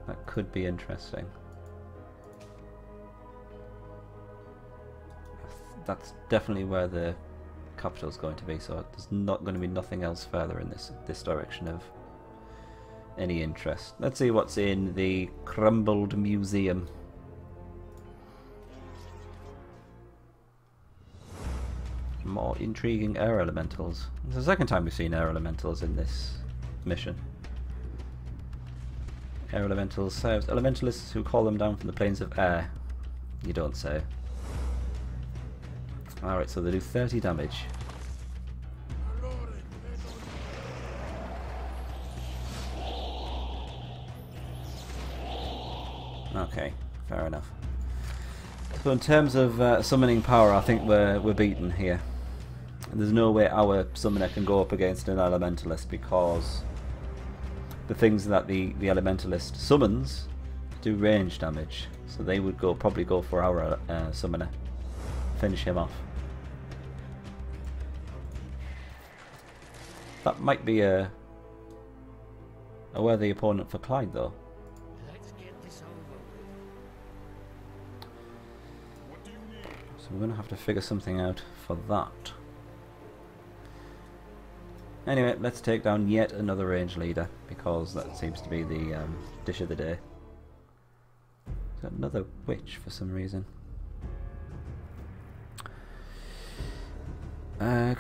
That could be interesting. That's definitely where the capital's going to be, so there's not going to be nothing else further in this direction of any interest. Let's see what's in the crumbled museum. More intriguing air elementals. It's the second time we've seen air elementals in this mission. Air elementals serves elementalists who call them down from the planes of air. You don't say. Alright, so they do 30 damage. Okay, fair enough. So in terms of summoning power, I think we're beaten here. There's no way our summoner can go up against an elementalist, because the things that the elementalist summons do range damage. So they would probably go for our summoner, finish him off. That might be a worthy opponent for Clyde, though. Let's get this over with. What do you need? So we're going to have to figure something out for that. Anyway, let's take down yet another range leader, because that seems to be the dish of the day. Got another witch for some reason.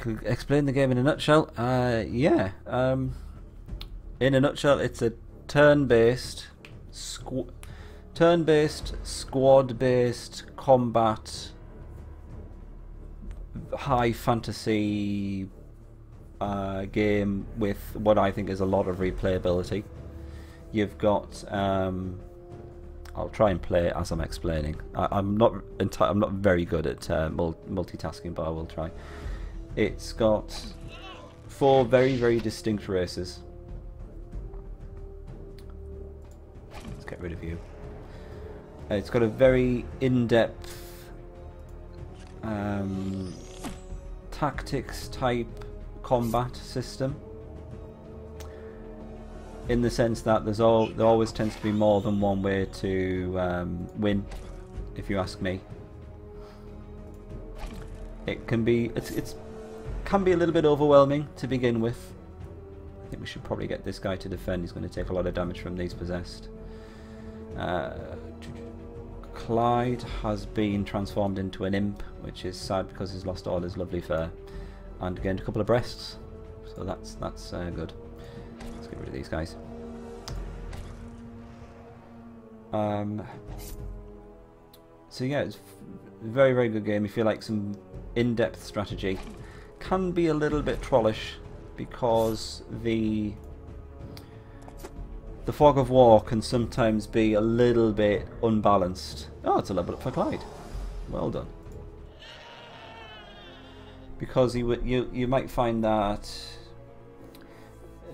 Could explain the game in a nutshell? Yeah. In a nutshell, it's a turn-based, squad-based combat, high fantasy game with what I think is a lot of replayability. You've got I'll try and play it as I'm explaining. I'm not very good at multitasking, but I will try. It's got 4 very, very distinct races. Let's get rid of you. It's got a very in-depth tactics type combat system, in the sense that there always tends to be more than one way to win, if you ask me. It can be can be a little bit overwhelming to begin with. I think we should probably get this guy to defend. He's going to take a lot of damage from these possessed. Clyde has been transformed into an imp, which is sad because he's lost all his lovely fur and gained a couple of breasts, so that's good. Let's get rid of these guys. So yeah, it's a very, very good game. If you like some in-depth strategy, can be a little bit trollish because the fog of war can sometimes be a little bit unbalanced. Oh, it's a level up for Clyde. Well done. Because you might find that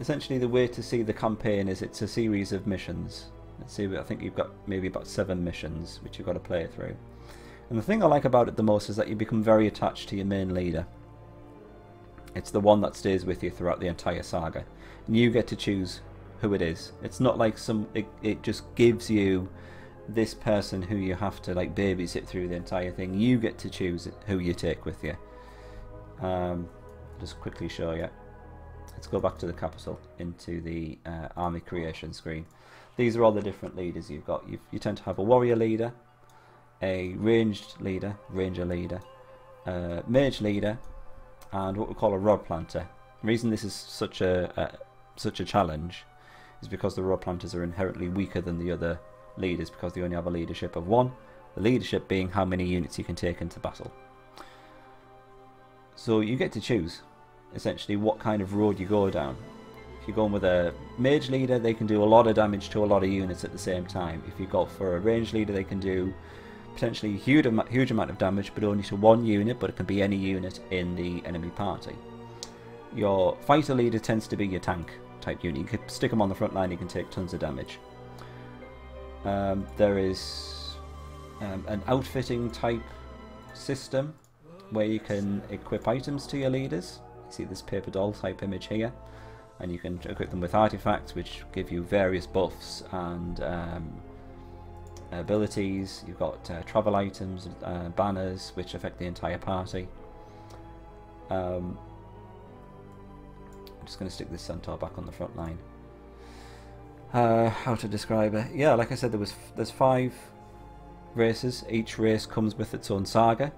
essentially the way to see the campaign is it's a series of missions. Let's see, I think you've got maybe about 7 missions which you've got to play through. And the thing I like about it the most is that you become very attached to your main leader. It's the one that stays with you throughout the entire saga, and you get to choose who it is. It's not like it just gives you this person who you have to like babysit through the entire thing. You get to choose who you take with you. Just quickly show you. Let's go back to the capital into the army creation screen. These are all the different leaders you've got. You tend to have a warrior leader, a ranged leader, ranger leader, mage leader, and what we call a rod planter. The reason this is such a challenge is because the rod planters are inherently weaker than the other leaders because they only have a leadership of 1. The leadership being how many units you can take into battle. So you get to choose essentially what kind of road you go down. If you're going with a mage leader, they can do a lot of damage to a lot of units at the same time. If you go for a range leader, they can do potentially a huge amount of damage, but only to 1 unit, but it can be any unit in the enemy party. Your fighter leader tends to be your tank type unit. You can stick them on the front line, you can take tons of damage. There is an outfitting type system where you can equip items to your leaders. You see this paper doll type image here, and you can equip them with artifacts which give you various buffs and abilities. You've got travel items, banners which affect the entire party. I'm just going to stick this centaur back on the front line. How to describe it? Yeah, like I said, there's 5 races. Each race comes with its own saga.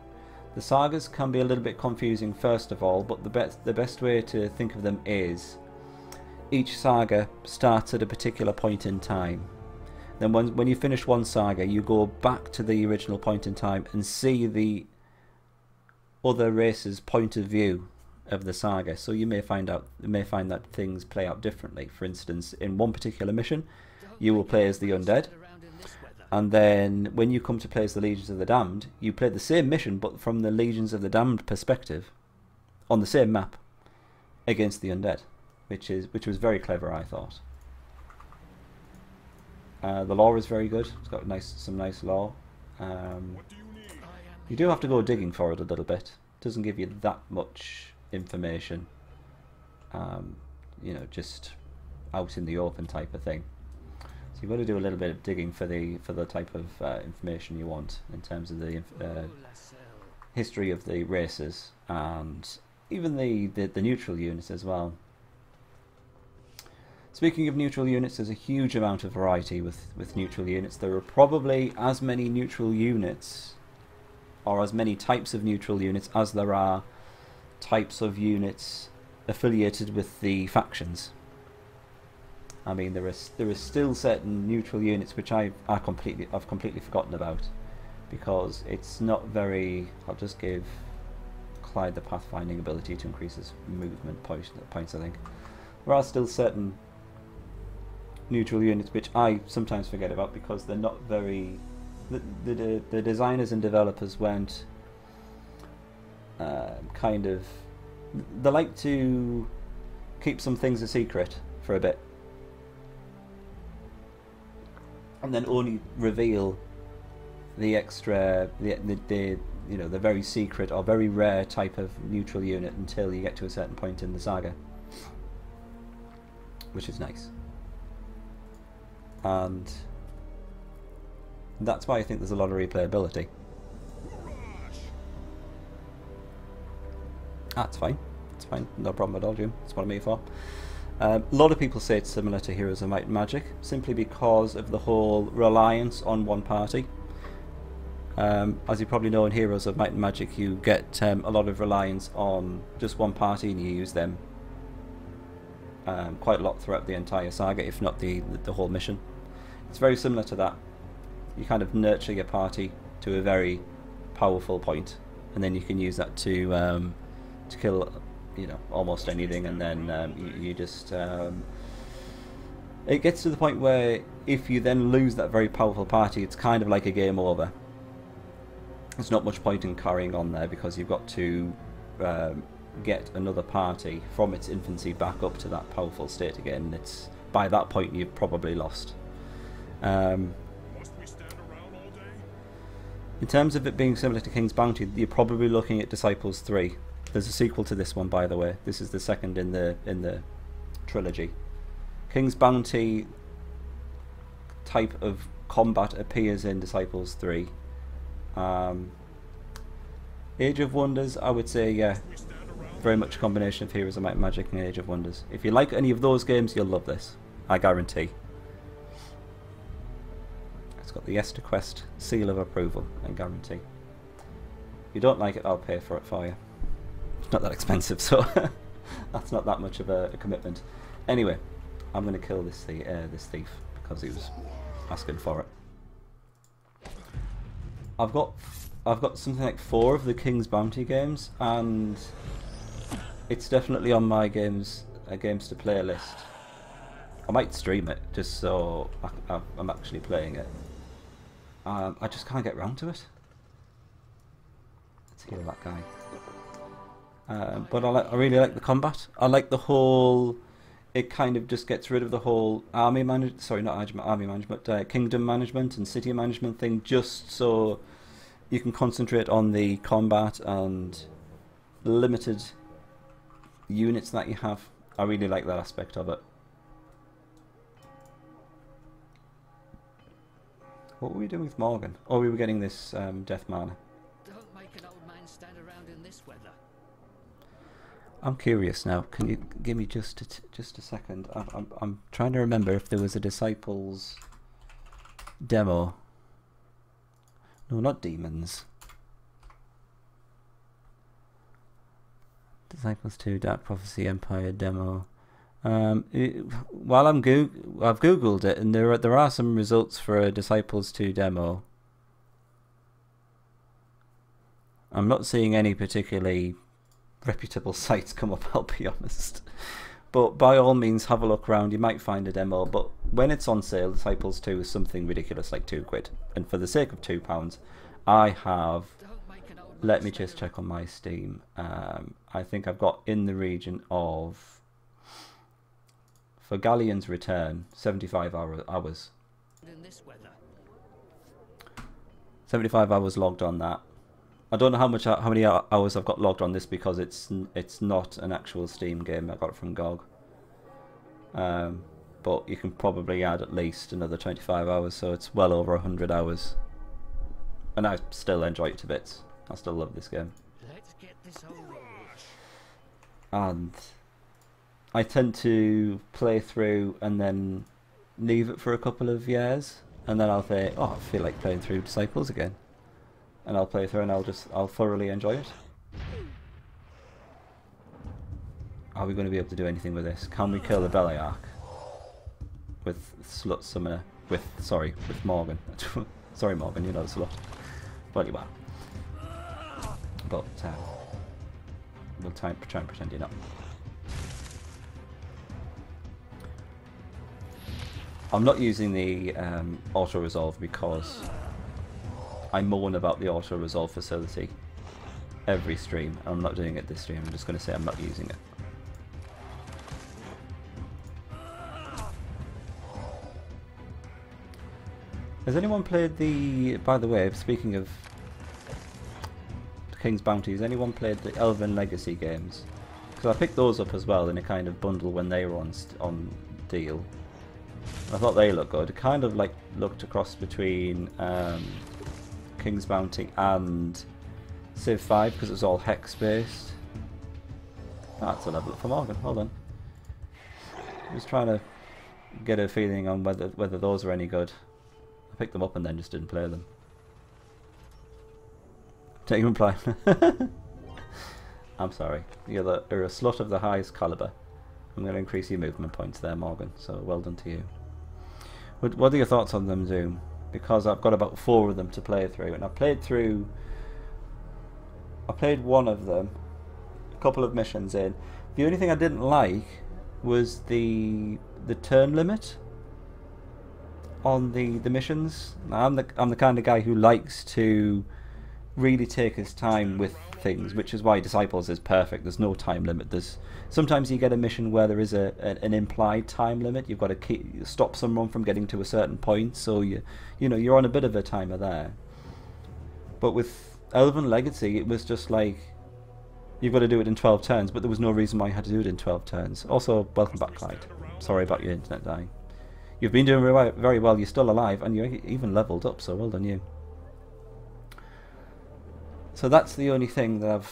The sagas can be a little bit confusing first of all, but the best way to think of them is each saga starts at a particular point in time. Then when you finish one saga, you go back to the original point in time and see the other race's point of view of the saga. So you may find that things play out differently. For instance, in one particular mission, you will play as the undead, and then when you come to play as the Legions of the Damned, you play the same mission but from the Legions of the Damned perspective on the same map against the undead, which was very clever, I thought. The lore is very good. It's got some nice lore. What do you need? You do have to go digging for it a little bit. It doesn't give you that much information. You know, just out in the open type of thing. So you've got to do a little bit of digging for the type of information you want in terms of the history of the races and even the neutral units as well. Speaking of neutral units, there's a huge amount of variety with neutral units. There are probably as many neutral units or as many types of neutral units as there are types of units affiliated with the factions. I mean, there is still certain neutral units which I've completely forgotten about because it's not very. I'll just give Clyde the pathfinding ability to increase his movement points. I think there are still certain neutral units which I sometimes forget about because they're not very. The designers and developers weren't kind of. They like to keep some things a secret for a bit, and then only reveal the extra, the very secret or very rare type of neutral unit until you get to a certain point in the saga, which is nice. And that's why I think there's a lot of replayability. That's fine. It's fine. No problem at all, Jim. That's what I'm here for. A lot of people say it's similar to Heroes of Might and Magic, simply because of the whole reliance on one party. As you probably know, in Heroes of Might and Magic, you get a lot of reliance on just one party, and you use them quite a lot throughout the entire saga, if not the whole mission. It's very similar to that. You kind of nurture your party to a very powerful point, and then you can use that to kill, almost anything, and then you just it gets to the point where if you then lose that very powerful party, it's kind of like a game over. There's not much point in carrying on there because you've got to get another party from its infancy back up to that powerful state again. It's by that point you've probably lost. Must we stand around all day? In terms of it being similar to King's Bounty, you're probably looking at Disciples 3. There's a sequel to this one, by the way. This is the second in the trilogy. King's Bounty type of combat appears in Disciples 3. Age of Wonders, I would say, yeah, very much a combination of Heroes of Might and Magic and Age of Wonders. If you like any of those games, you'll love this. I guarantee. It's got the Esther Quest seal of approval and guarantee. If you don't like it, I'll pay for it for you. It's not that expensive, so that's not that much of a commitment. Anyway, I'm going to kill this thief because he was asking for it. I've got something like 4 of the King's Bounty games, and it's definitely on my games to play list. I might stream it just so I'm actually playing it. I just can't get round to it. Let's heal that guy. But I really like the combat. I like the whole. It kind of just gets rid of the whole army management. Sorry, not army management. Kingdom management and city management thing, just so you can concentrate on the combat and limited units that you have. I really like that aspect of it. What were we doing with Morgan? Oh, we were getting this death mana. Don't make an old man stand around in this weather. I'm curious now. Can you give me just a second? I'm trying to remember if there was a Disciples demo. No, not demons. Disciples 2 Dark Prophecy Empire demo. While I've googled it, and there are some results for a Disciples 2 demo. I'm not seeing any particularly reputable sites come up, I'll be honest. But by all means, have a look around. You might find a demo, but when it's on sale, Disciples 2 is something ridiculous, like £2. And for the sake of £2, I have. Let me just check on my Steam. I think I've got in the region of, for Galleon's Return, 75 hours. 75 hours logged on that. I don't know how many hours I've got logged on this because it's not an actual Steam game. I got it from GOG. But you can probably add at least another 25 hours, so it's well over 100 hours. And I still enjoy it to bits. I still love this game. Let's get this over with. And I tend to play through and then leave it for a couple of years, and then I'll say, oh, I feel like playing through Disciples again. And I'll play through and I'll thoroughly enjoy it. Are we going to be able to do anything with this? Can we kill the Beliarch with Slut Summoner? With Morgan. Sorry, Morgan, you're not a slut. Well, you are. But we'll try and pretend you're not. I'm not using the auto resolve because I moan about the auto resolve facility every stream. I'm not doing it this stream. I'm just going to say I'm not using it. Has anyone played the? By the way, speaking of King's Bounty, has anyone played the Elven Legacy games? Because I picked those up as well in a kind of bundle when they were on deal. I thought they looked good. It kind of like looked a cross between King's Bounty and Civ 5 because it was all hex based. That's a level up for Morgan. Hold on. I was trying to get a feeling on whether those are any good. I picked them up and then just didn't play them. Take them and play. I'm sorry. You're a slut of the highest caliber. I'm going to increase your movement points there, Morgan. So well done to you. What are your thoughts on them, Zoom? Because I've got about 4 of them to play through, and I played one of them, a couple of missions in. The only thing I didn't like was the turn limit on the missions. Now, I'm the kind of guy who likes to really take his time with things, which is why Disciples is perfect. There's no time limit. Sometimes you get a mission where there is an implied time limit. You've got to stop someone from getting to a certain point, so you're on a bit of a timer there. But with Elven Legacy, it was just like you've got to do it in 12 turns, but there was no reason why you had to do it in 12 turns. Also, welcome back, Clyde. Sorry about your internet dying. You've been doing very well. You're still alive, and you even leveled up. So well done you. So that's the only thing that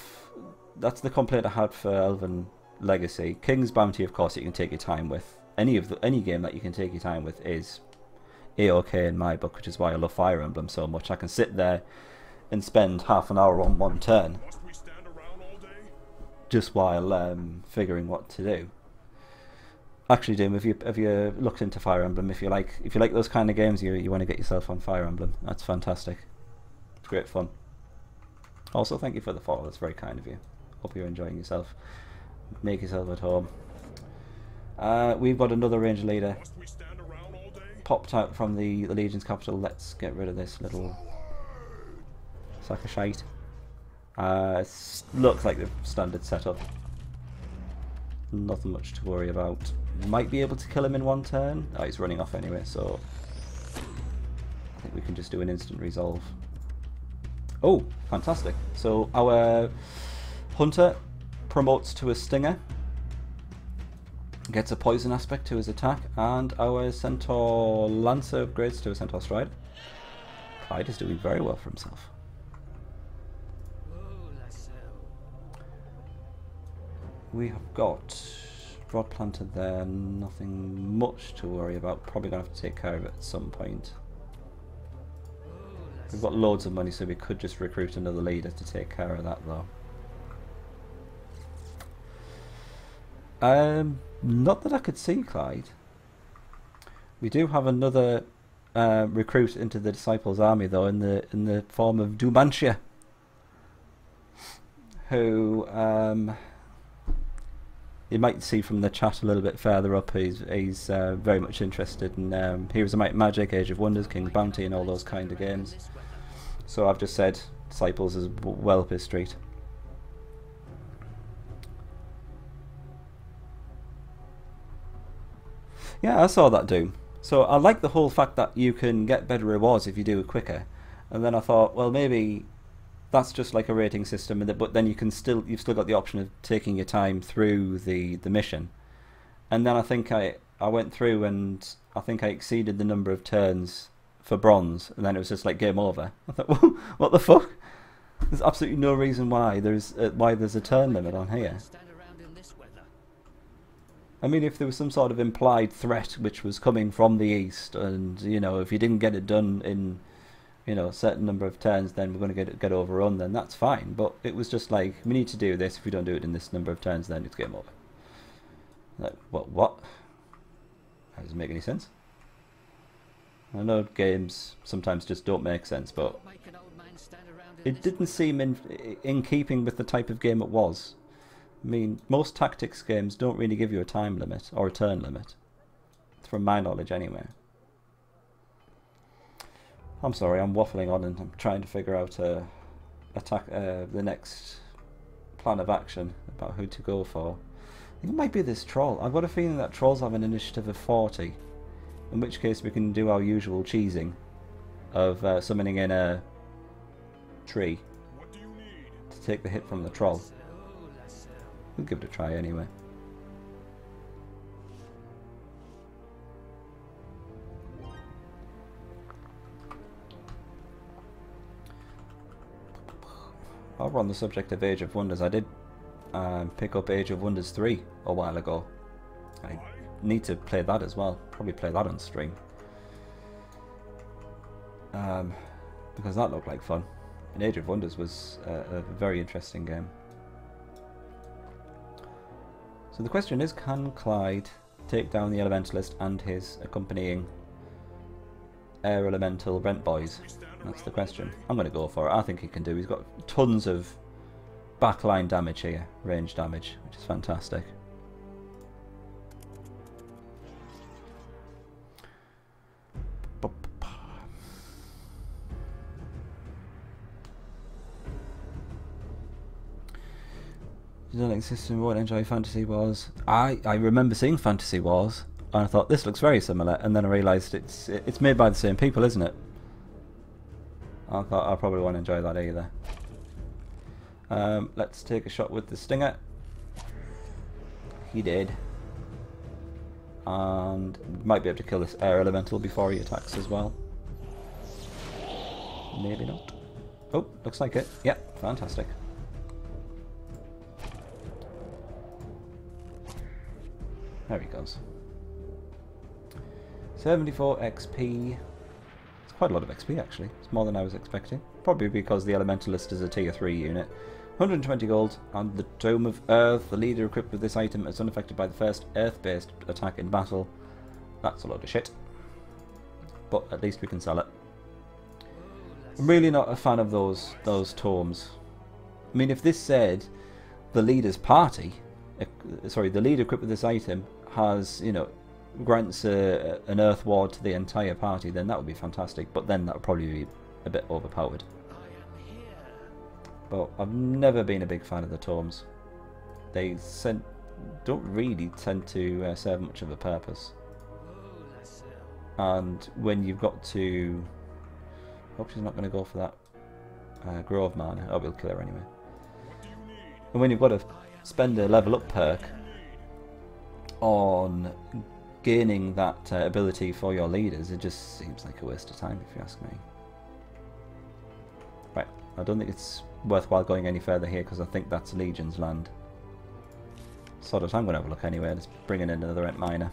that's the complaint I had for Elven Legacy. King's Bounty, of course, you can take your time with. Any game that you can take your time with is A-OK in my book, which is why I love Fire Emblem so much. I can sit there and spend half an hour on one turn, Must we stand around all day? just while figuring what to do. Actually, Doom, have you looked into Fire Emblem? If you like those kind of games, you want to get yourself on Fire Emblem. That's fantastic. It's great fun. Also, thank you for the follow. That's very kind of you. Hope you're enjoying yourself. Make yourself at home. We've got another ranger leader Must we stand around all day? popped out from the Legion's capital. Let's get rid of this little sack of shite. Looks like the standard setup. Nothing much to worry about. Might be able to kill him in one turn. Oh, he's running off anyway, so I think we can just do an instant resolve. Oh, fantastic. So our hunter promotes to a stinger, gets a poison aspect to his attack, and our centaur lancer upgrades to a centaur stride. Clyde is doing very well for himself. We have got rod planted there, nothing much to worry about. Probably going to have to take care of it at some point. We've got loads of money, so we could just recruit another leader to take care of that, though. Not that I could see, Clyde. We do have another recruit into the Disciples' army, though, in the form of Dumantia, who you might see from the chat a little bit further up. He's very much interested in Heroes of Might and Magic, Age of Wonders, King's Bounty, and all those kind of games. So I've just said Disciples is well up his street. Yeah, I saw that, Doom. So I like the whole fact that you can get better rewards if you do it quicker. And then I thought, well, maybe that's just like a rating system, but then you've still got the option of taking your time through the mission. And then I think I went through and I think I exceeded the number of turns for bronze, and then it was just like game over. I thought, well, what the fuck? There's absolutely no reason why there's a turn limit on here. I mean, if there was some sort of implied threat which was coming from the east, and you know, if you didn't get it done in, you know, a certain number of turns, then we're going to get overrun, then that's fine. But it was just like, we need to do this. If we don't do it in this number of turns, then it's game over. Like, what? That doesn't make any sense. I know games sometimes just don't make sense, but it didn't seem in keeping with the type of game it was. I mean, most tactics games don't really give you a time limit or a turn limit, from my knowledge anyway. I'm sorry, I'm waffling on and I'm trying to figure out the next plan of action about who to go for. I think it might be this troll. I've got a feeling that trolls have an initiative of 40, in which case we can do our usual cheesing of summoning in a tree to take the hit from the troll. We'll give it a try anyway. While we're on the subject of Age of Wonders, I did pick up Age of Wonders 3 a while ago. I need to play that as well. Probably play that on stream. Because that looked like fun. And Age of Wonders was a very interesting game. So the question is, can Clyde take down the Elementalist and his accompanying Air Elemental Rent Boys? That's the question. I'm going to go for it. I think he can do. He's got tons of backline damage here, range damage, which is fantastic. You don't like System won't enjoy Fantasy Wars. I remember seeing Fantasy Wars and I thought this looks very similar, and then I realised it's made by the same people, isn't it? I thought I probably won't enjoy that either. Let's take a shot with the Stinger. He did. And might be able to kill this air elemental before he attacks as well. Maybe not. Oh, looks like it. Yeah, fantastic. There he goes. 74 XP. It's quite a lot of XP actually. It's more than I was expecting. Probably because the Elementalist is a tier 3 unit. 120 gold, and the Dome of Earth. The leader equipped with this item is unaffected by the first Earth-based attack in battle. That's a load of shit. But at least we can sell it. I'm really not a fan of those tomes. I mean, if this said the leader's party, sorry, the leader equipped with this item has, you know, grants an Earth Ward to the entire party, then that would be fantastic. But then that would probably be a bit overpowered. But I've never been a big fan of the tomes. They don't really tend to serve much of a purpose. And when you've got to... Hope she's not going to go for that Grove mana. Oh, we'll kill her anyway. And when you've got to spend a level up perk on gaining that ability for your leaders, it just seems like a waste of time, if you ask me. Right, I don't think it's worthwhile going any further here because I think that's Legion's land. Sort of, I'm going to have a look anyway. Let's bring in another Ent Miner.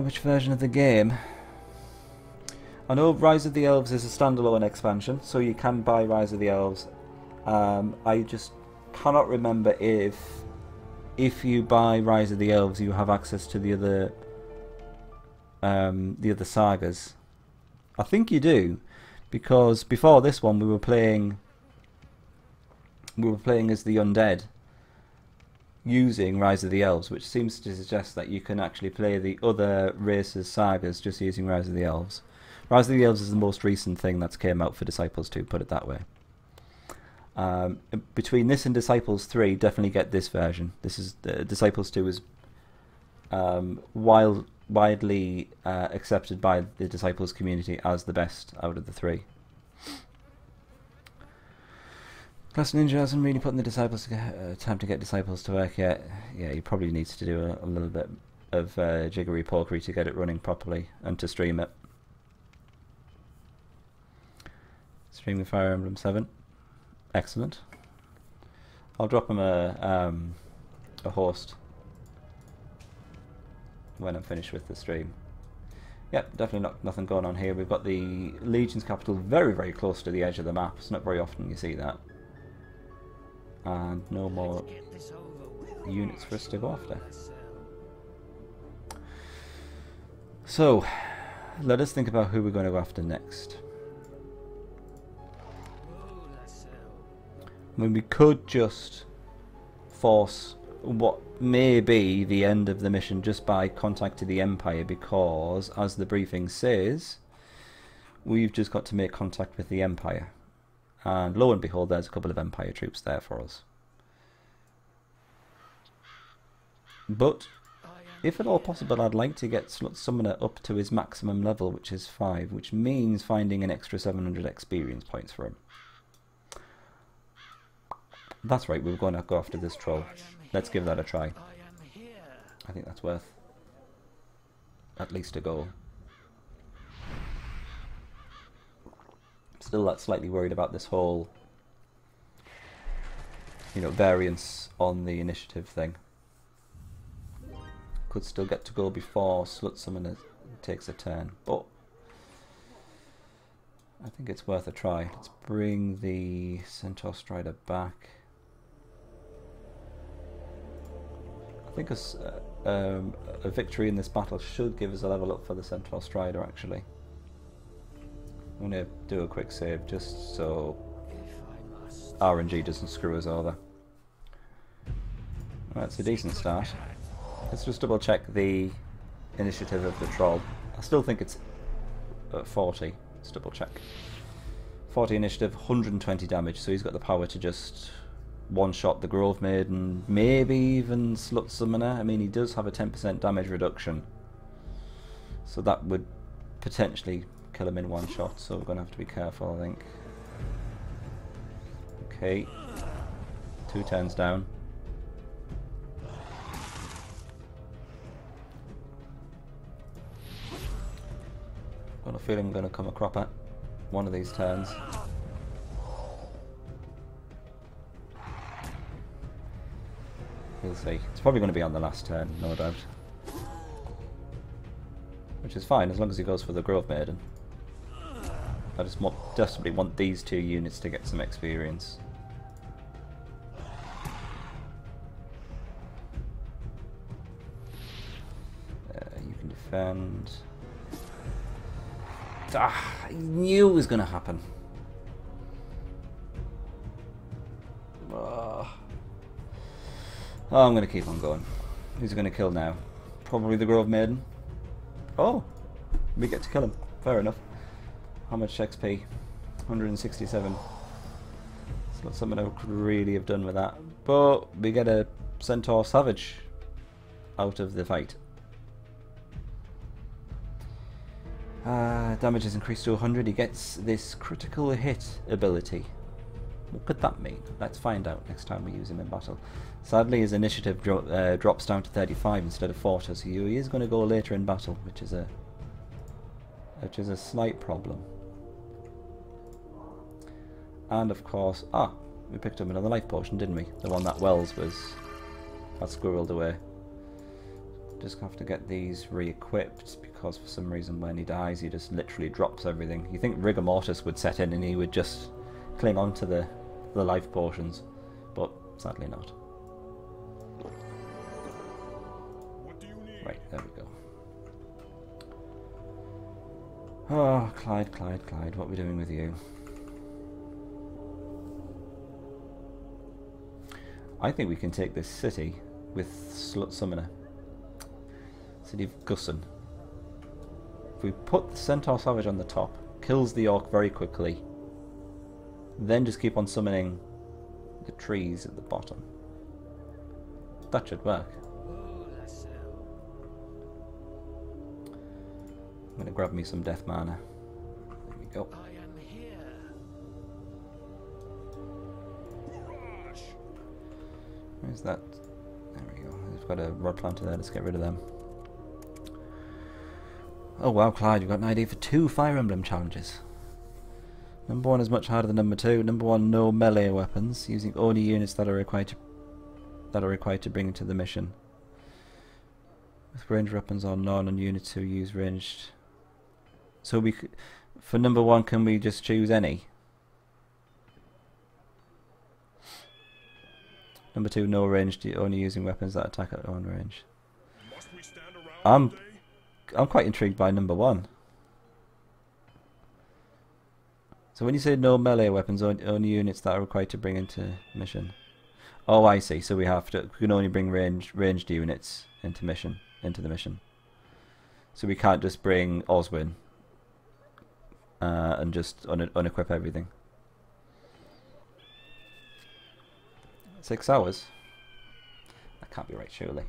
Which version of the game? I know Rise of the Elves is a standalone expansion, so you can buy Rise of the Elves. I just cannot remember if you buy Rise of the Elves, you have access to the other sagas. I think you do, because before this one we were playing as the Undead, using Rise of the Elves, which seems to suggest that you can actually play the other races' sagas just using Rise of the Elves. Rise of the Elves is the most recent thing that's came out for Disciples 2, put it that way. Between this and Disciples 3, definitely get this version. This is Disciples 2 is widely accepted by the Disciples community as the best out of the three. Class Ninja hasn't really put in the Disciples time to get Disciples to work yet. Yeah, he probably needs to do a little bit of jiggery pokery to get it running properly and to stream it. Streaming Fire Emblem 7. Excellent. I'll drop him a host when I'm finished with the stream. Yep, definitely nothing going on here. We've got the Legion's capital very, very close to the edge of the map. It's not very often you see that. And no more units for us to go after. So, let us think about who we're going to go after next. I mean, we could just force what may be the end of the mission just by contacting the Empire, because, as the briefing says, we've just got to make contact with the Empire. And lo and behold, there's a couple of Empire troops there for us. But, if at all possible, I'd like to get Slut Summoner up to his maximum level, which is 5, which means finding an extra 700 experience points for him. That's right, we're going to go after this troll. Let's give that a try. I think that's worth at least a go. Still, that's slightly worried about this whole, variance on the initiative thing. Could still get to go before Slut Summoner takes a turn, but I think it's worth a try. Let's bring the Centaur Strider back. I think a victory in this battle should give us a level up for the Centaur Strider, actually. I'm going to do a quick save just so RNG doesn't screw us over. That's a decent start. Let's just double check the initiative of the troll. I still think it's 40. Let's double check. 40 initiative, 120 damage, so he's got the power to just one-shot the Grove Maiden, maybe even Slut Summoner. I mean, he does have a 10% damage reduction, so that would potentially kill him in one shot, so we're going to have to be careful, I think. Okay, 2 turns down. a feeling I'm going to come a cropper one of these turns. We'll see. It's probably going to be on the last turn, no doubt. Which is fine, as long as he goes for the Grove Maiden. I just desperately want these two units to get some experience. You can defend. Ah, I knew it was going to happen. Oh, I'm going to keep on going. Who's going to kill now? Probably the Grove Maiden. Oh, we get to kill him. Fair enough. How much XP? 167. It's not something I could really have done with that. But we get a Centaur Savage out of the fight. Damage is increased to 100. He gets this critical hit ability. What could that mean? Let's find out next time we use him in battle. Sadly, his initiative drops down to 35 instead of 40, so he is going to go later in battle, which is a slight problem. And of course, we picked up another life potion, didn't we? The one that Wells got squirreled away. Just have to get these re-equipped, because for some reason when he dies he just literally drops everything. You think rigor mortis would set in and he would just cling on to the life potions, but sadly not. What do you need? Right, there we go. Oh, Clyde, what are we doing with you? I think we can take this city with Slut Summoner. City of Gusson. If we put the Centaur Savage on the top, kills the Orc very quickly, then just keep on summoning the trees at the bottom. That should work. I'm going to grab me some death mana. There we go. I am here. Where's that? There we go. We've got a rod planter there. Let's get rid of them. Oh wow, Clyde, you've got an idea for 2 Fire Emblem challenges. Number 1 is much harder than number 2. Number 1, no melee weapons, using only units that are required to bring into the mission. With ranged weapons or none on units who use ranged. So we for number 1, can we just choose any? Number 2, no ranged, only using weapons that attack at own range. Must we stand around all day? I'm quite intrigued by number 1. So when you say no melee weapons, only units that are required to bring into mission. Oh, I see. So we can only bring ranged units into the mission. So we can't just bring Oswin and just unequip everything. 6 hours? That can't be right, surely.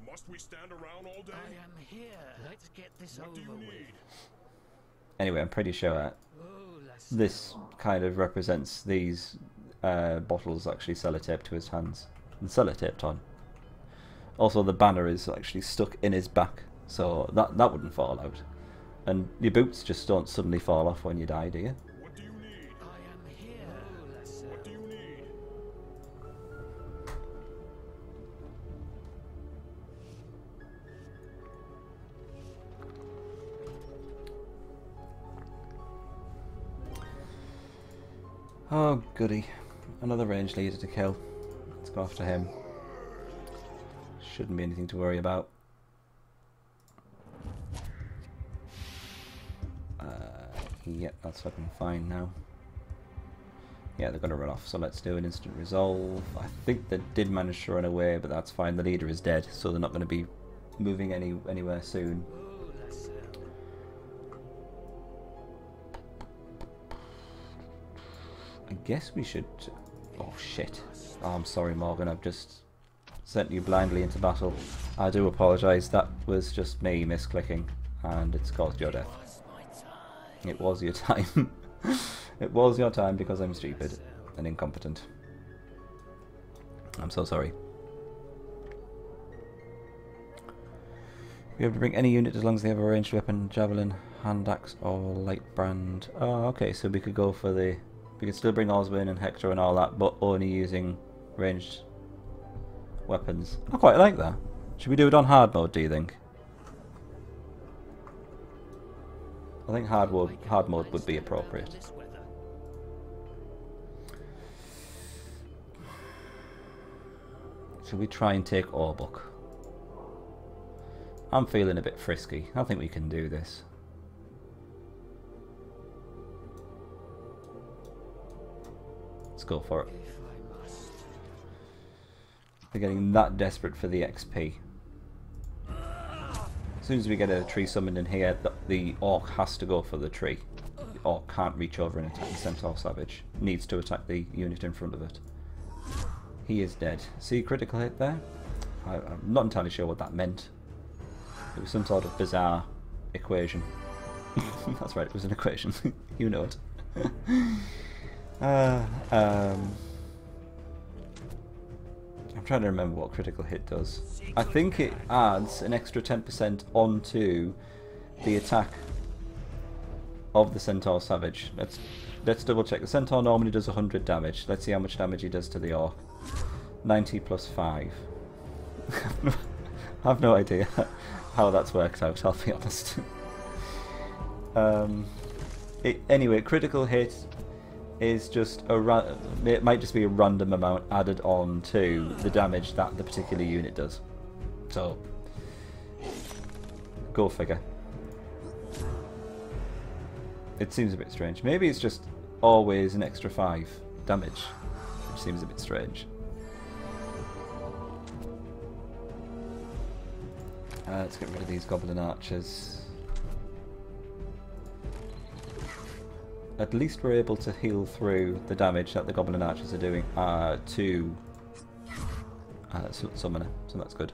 Must we stand around all day? I am here. Let's get this What do you over with. need? Anyway, I'm pretty sure this kind of represents these bottles actually sellotaped to his hands and sellotaped on. Also, the banner is actually stuck in his back, so that wouldn't fall out. And your boots just don't suddenly fall off when you die, do you? What do you need? I am here. What do you need? Oh, goody. Another range leader to kill. Let's go after him. Shouldn't be anything to worry about. Yep, that's looking fine now. Yeah, they're going to run off, so let's do an instant resolve. I think they did manage to run away, but that's fine. The leader is dead, so they're not going to be moving anywhere soon. I guess we should... Oh shit. Oh, I'm sorry, Morgan, I've just sent you blindly into battle. I do apologise, that was just me misclicking, and it's caused your death. It was your time. It was your time because I'm stupid and incompetent. I'm so sorry. We have to bring any unit as long as they have a ranged weapon, javelin, Hand axe or light brand. Oh, okay, so we could go for the... We could still bring Oswin and Hector and all that, but only using ranged weapons. I quite like that. Should we do it on hard mode, do you think? I think hard mode would be appropriate. Should we try and take Orbuk? I'm feeling a bit frisky. I think we can do this. Let's go for it. We're getting that desperate for the XP. As soon as we get a tree summoned in here, the orc has to go for the tree. The orc can't reach over and attack the centaur savage. Needs to attack the unit in front of it. He is dead. See, critical hit there? I'm not entirely sure what that meant. It was some sort of bizarre equation. That's right, it was an equation. You know it. I'm trying to remember what critical hit does. I think it adds an extra 10% onto the attack of the centaur savage. Let's double check. The centaur normally does 100 damage. Let's see how much damage he does to the orc. 90 plus 5. I have no idea how that's worked out, I'll be honest. Anyway, critical hit is just it might just be a random amount added on to the damage that the particular unit does. So, go figure. It seems a bit strange. Maybe it's just always an extra 5 damage, which seems a bit strange. Let's get rid of these goblin archers. At least we're able to heal through the damage that the goblin archers are doing to summoner, so that's good.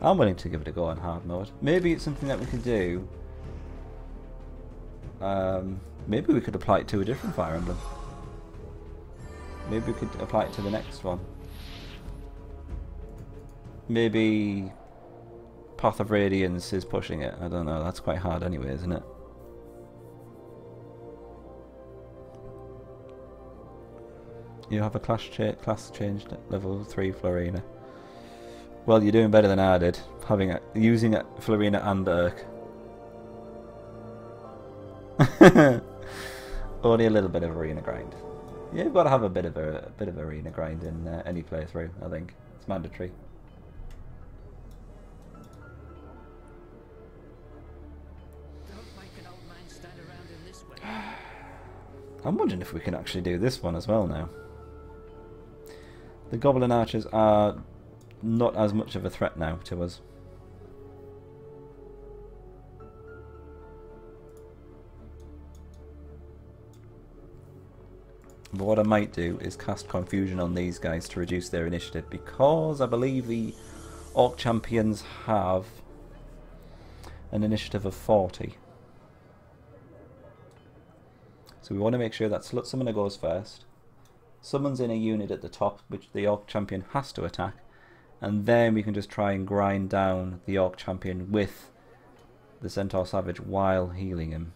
I'm willing to give it a go on hard mode. Maybe it's something that we could do. Maybe we could apply it to a different Fire Emblem. Maybe we could apply it to the next one. Maybe Path of Radiance is pushing it. I don't know. That's quite hard anyway, isn't it? You have a class changed at level 3 Florina. Well, you're doing better than I did, using it Florina and Urk. Only a little bit of arena grind. Yeah, you've got to have a bit of arena grind in any playthrough. I think it's mandatory. I'm wondering if we can actually do this one as well now. The goblin archers are not as much of a threat now to us. But what I might do is cast confusion on these guys to reduce their initiative, because I believe the orc champions have an initiative of 40. So we want to make sure that Slut Summoner goes first, summons in a unit at the top which the orc champion has to attack, and then we can just try and grind down the orc champion with the centaur savage while healing him.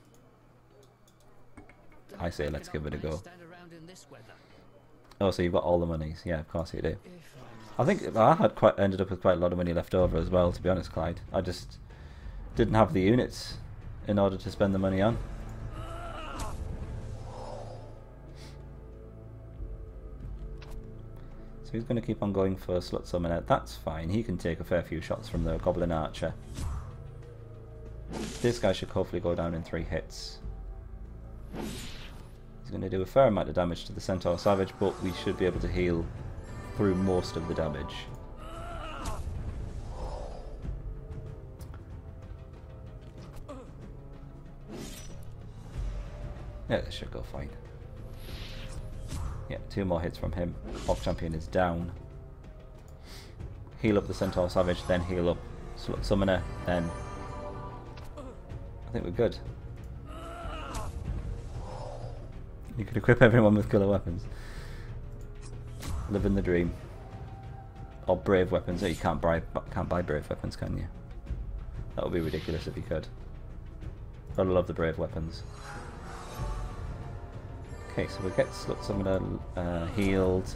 I say let's give it a go. Oh, so you've got all the monies. Yeah, of course you do. I think I had ended up with quite a lot of money left over as well, to be honest, Clyde. I just didn't have the units in order to spend the money on. So he's going to keep on going for Slut Summoner. That's fine. He can take a fair few shots from the Goblin Archer. This guy should hopefully go down in 3 hits. He's going to do a fair amount of damage to the Centaur Savage, but we should be able to heal through most of the damage. Yeah, this should go fine. Yeah, 2 more hits from him. Orc Champion is down. Heal up the Centaur Savage, then heal up Slut Summoner, then I think we're good. You could equip everyone with killer weapons. Living the dream. Or brave weapons. Oh, you can't buy brave weapons, can you? That would be ridiculous if you could. But I love the brave weapons. Okay, so we get Slut Summoner healed.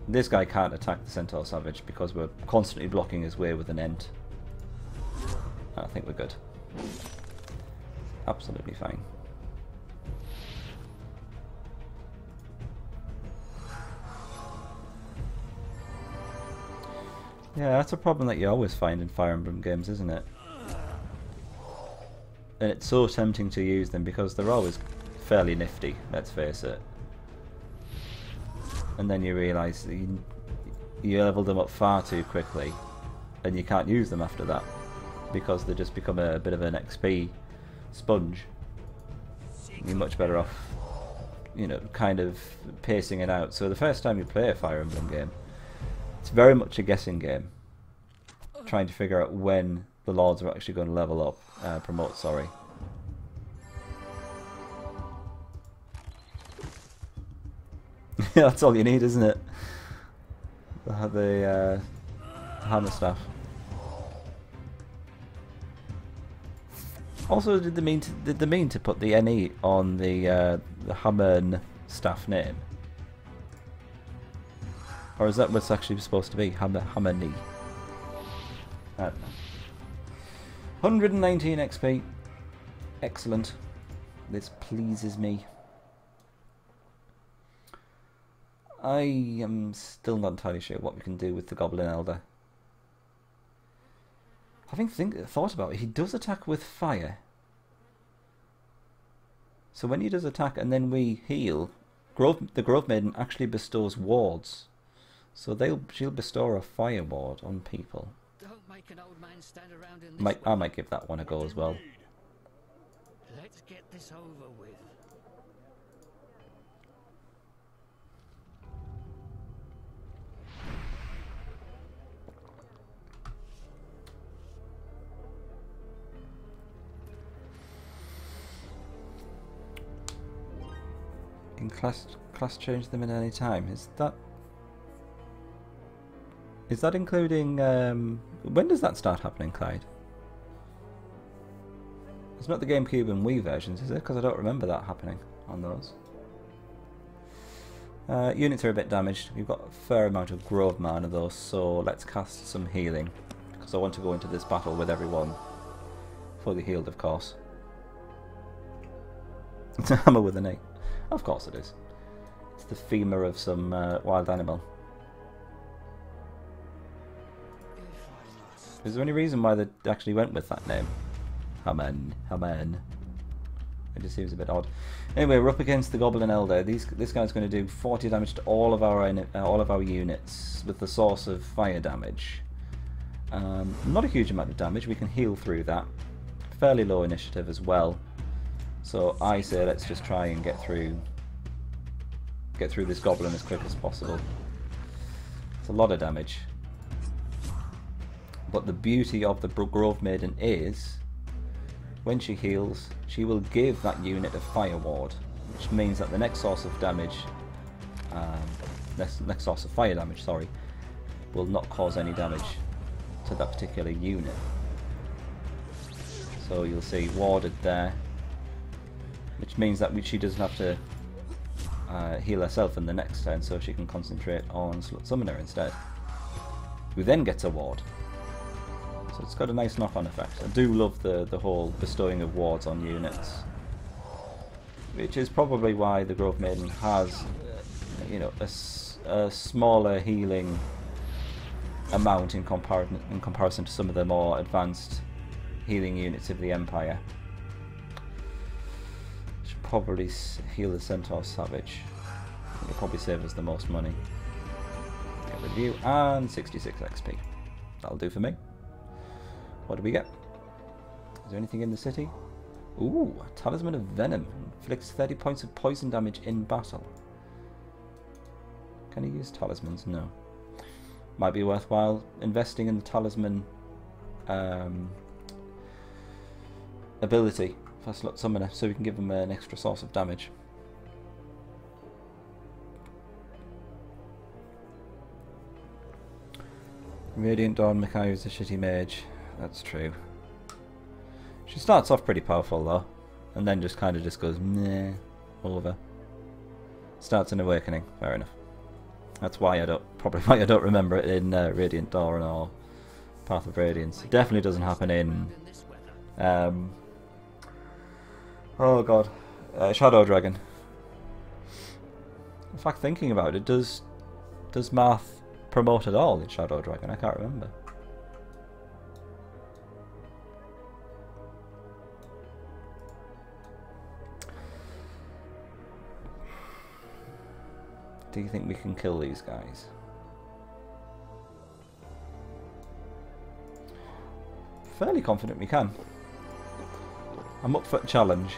This guy can't attack the Centaur Savage because we're constantly blocking his way with an Ent. I think we're good. Absolutely fine. Yeah, that's a problem that you always find in Fire Emblem games, isn't it? And it's so tempting to use them because they're always fairly nifty, let's face it. And then you realise you level them up far too quickly and you can't use them after that because they just become a bit of an XP sponge. You're much better off, you know, kind of pacing it out. So the first time you play a Fire Emblem game, it's very much a guessing game, trying to figure out when the lords are actually going to level up, promote, sorry. Yeah, that's all you need, isn't it? The hammer staff. Also, did they mean to put the NE on the hammer staff name? Or is that what's actually supposed to be? Hammerni. I don't know. 119 XP. Excellent. This pleases me. I am still not entirely sure what we can do with the Goblin Elder. Having thought about it, he does attack with fire. So when he does attack and then we heal, the Grove Maiden actually bestows wards. So she'll bestow a fire ward on people. Don't make an old man stand around in this I might give that one a go as well. Let's get this over with. In class change them at any time. Is that including when does that start happening, Clyde? It's not the GameCube and Wii versions, is it? Because I don't remember that happening on those. Units are a bit damaged. We've got a fair amount of Grove mana though, so let's cast some healing because I want to go into this battle with everyone fully healed, of course. It's a hammer with an 8. Of course it is. It's the femur of some wild animal. Is there any reason why they actually went with that name? Haman. It just seems a bit odd. Anyway, we're up against the Goblin Elder. This guy's going to do 40 damage to all of our units with the source of fire damage. Not a huge amount of damage. We can heal through that. Fairly low initiative as well. So I say let's just try and get through this goblin as quick as possible. It's a lot of damage. But the beauty of the Grove Maiden is, when she heals, she will give that unit a fire ward, which means that the next source of damage, next source of fire damage, sorry, will not cause any damage to that particular unit. So you'll see warded there, which means that she doesn't have to heal herself in the next turn, so she can concentrate on Slut Summoner instead, who then gets a ward. So it's got a nice knock-on effect. I do love the whole bestowing of wards on units, which is probably why the Grove Maiden has, you know, a smaller healing amount in comparison to some of the more advanced healing units of the Empire. Should probably heal the Centaur Savage. It'll probably save us the most money. Get rid of you, and 66 XP. That'll do for me. What do we get? Is there anything in the city? Ooh, Talisman of Venom. Inflicts 30 points of poison damage in battle. Can he use talismans? No. Might be worthwhile investing in the talisman ability for Slut Summoner, so we can give him an extra source of damage. Radiant Dawn Mikayu is a shitty mage. That's true. She starts off pretty powerful though, and then just kind of just goes meh over. Starts an awakening. Fair enough. That's why I don't probably why I don't remember it in Radiant Dawn or Path of Radiance. It definitely doesn't happen in oh god, Shadow Dragon. In fact, thinking about it, does Math promote at all in Shadow Dragon? I can't remember. Do you think we can kill these guys? Fairly confident we can. I'm up for a challenge.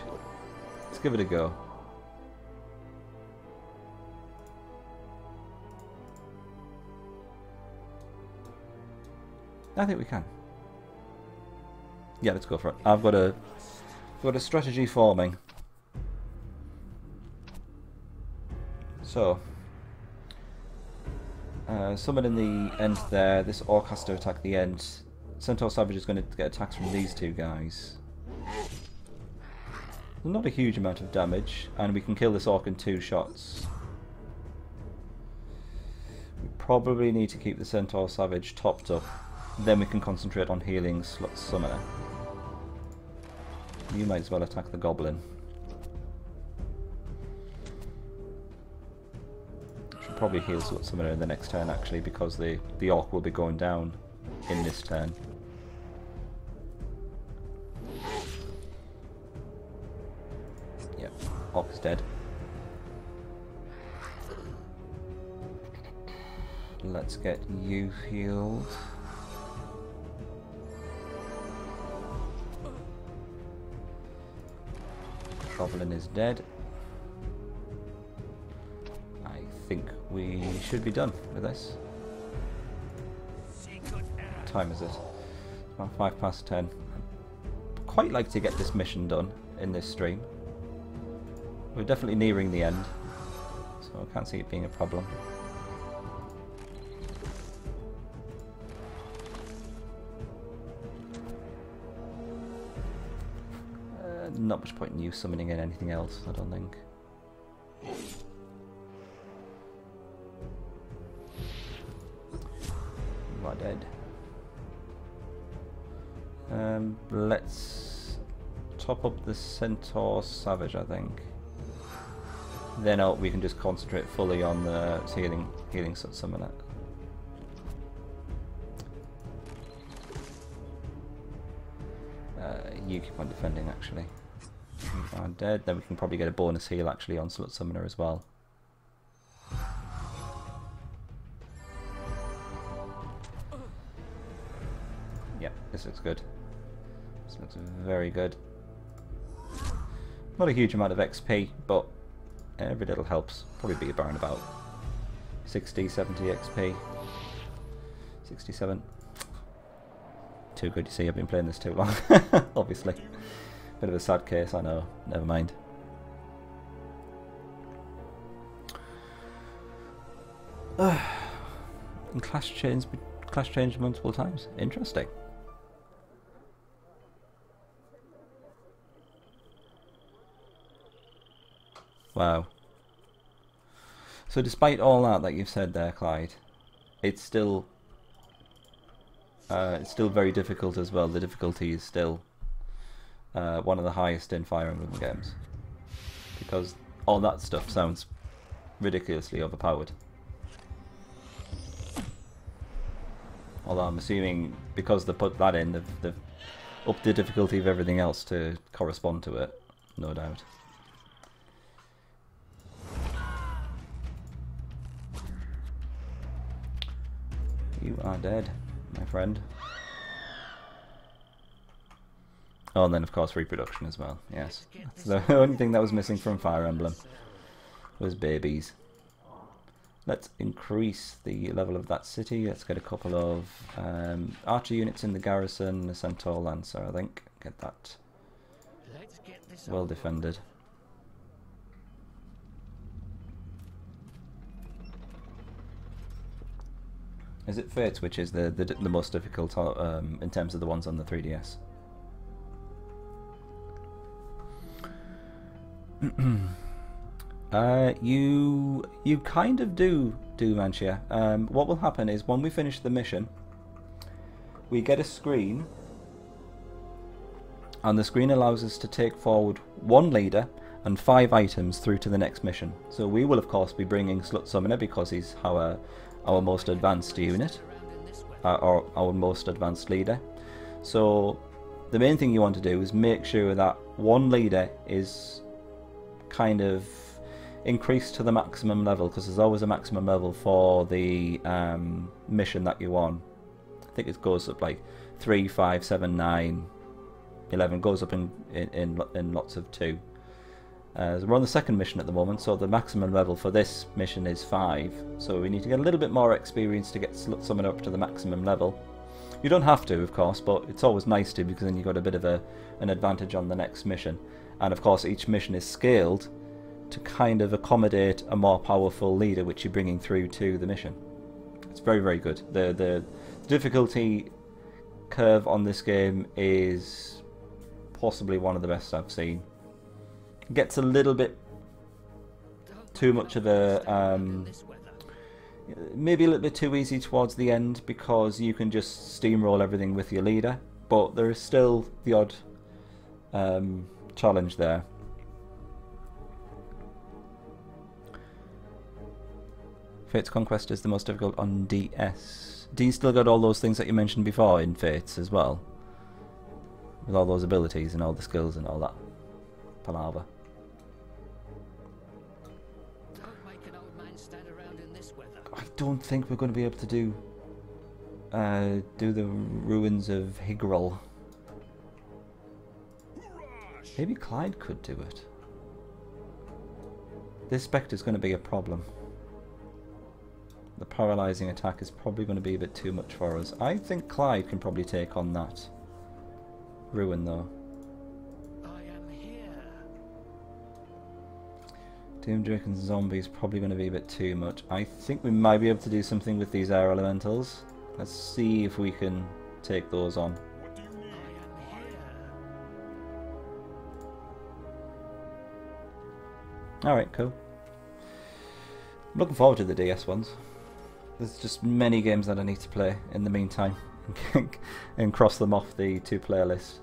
Let's give it a go. I think we can. Yeah, let's go for it. I've got a strategy forming. So, summon in the end there. This orc has to attack the end. Centaur Savage is going to get attacks from these two guys. Not a huge amount of damage, and we can kill this orc in 2 shots. We probably need to keep the Centaur Savage topped up. Then we can concentrate on healing Summoner. You might as well attack the Goblin. Should probably heal Summoner in the next turn actually, because the Orc will be going down in this turn. Yep, Orc is dead. Let's get you healed. Goblin is dead. I think we should be done with this. What time is it? About 10:05. I'd quite like to get this mission done in this stream. We're definitely nearing the end, so I can't see it being a problem. Not much point in you summoning in anything else, I don't think. You are dead. Let's top up the Centaur Savage, I think. Then we can just concentrate fully on the healing summoner. You keep on defending actually. You are dead. Then we can probably get a bonus heal actually on Slut Summoner as well. Yep, this looks good. This looks very good. Not a huge amount of XP, but every little helps. Probably be around about 60, 70 XP. 67. Too good, you see, I've been playing this too long. Obviously. Bit of a sad case, I know. Never mind. And class changed multiple times. Interesting. Wow. So despite all that you've said there, Clyde, it's still very difficult as well. The difficulty is still one of the highest in Fire Emblem games, because all that stuff sounds ridiculously overpowered. Although I'm assuming because they put that in, they've upped the difficulty of everything else to correspond to it, no doubt. You are dead, my friend. Oh, and then of course reproduction as well, yes. That's the only thing that was missing from Fire Emblem was babies. Let's increase the level of that city. Let's get a couple of archer units in the garrison, a Centaur Lancer, I think. Get that well defended. Is it Fates which is the most difficult in terms of the ones on the 3DS? You kind of do Manchia. What will happen is when we finish the mission, we get a screen, and the screen allows us to take forward 1 leader and 5 items through to the next mission. So we will of course be bringing Slut Summoner because he's our most advanced unit, or our most advanced leader. So the main thing you want to do is make sure that 1 leader is kind of increased to the maximum level, because there's always a maximum level for the mission that you're on. I think it goes up like 3, 5, 7, 9, 11, goes up in lots of 2. So we're on the 2nd mission at the moment, so the maximum level for this mission is 5, so we need to get a little bit more experience to get Slut Summoner up to the maximum level. You don't have to, of course, but it's always nice to, because then you've got a bit of an advantage on the next mission. And of course each mission is scaled to kind of accommodate a more powerful leader which you're bringing through to the mission. It's very, very good. The difficulty curve on this game is possibly one of the best I've seen. It gets a little bit too much of a maybe a little bit too easy towards the end, because you can just steamroll everything with your leader, but there is still the odd challenge there. Fates Conquest is the most difficult on DS. Do you still got all those things that you mentioned before in Fates as well? With all those abilities and all the skills and all that palaver. Don't make an old man stand around in this weather. I don't think we're going to be able to do the ruins of Higrel. Maybe Clyde could do it. This Spectre's going to be a problem. The paralysing attack is probably going to be a bit too much for us. I think Clyde can probably take on that ruin though. I am here. Doomdrake and Zombies probably going to be a bit too much. I think we might be able to do something with these air elementals. Let's see if we can take those on. What do you need? I am here. Alright, cool. I'm looking forward to the DS ones. There's just many games that I need to play in the meantime and cross them off the 2-player list.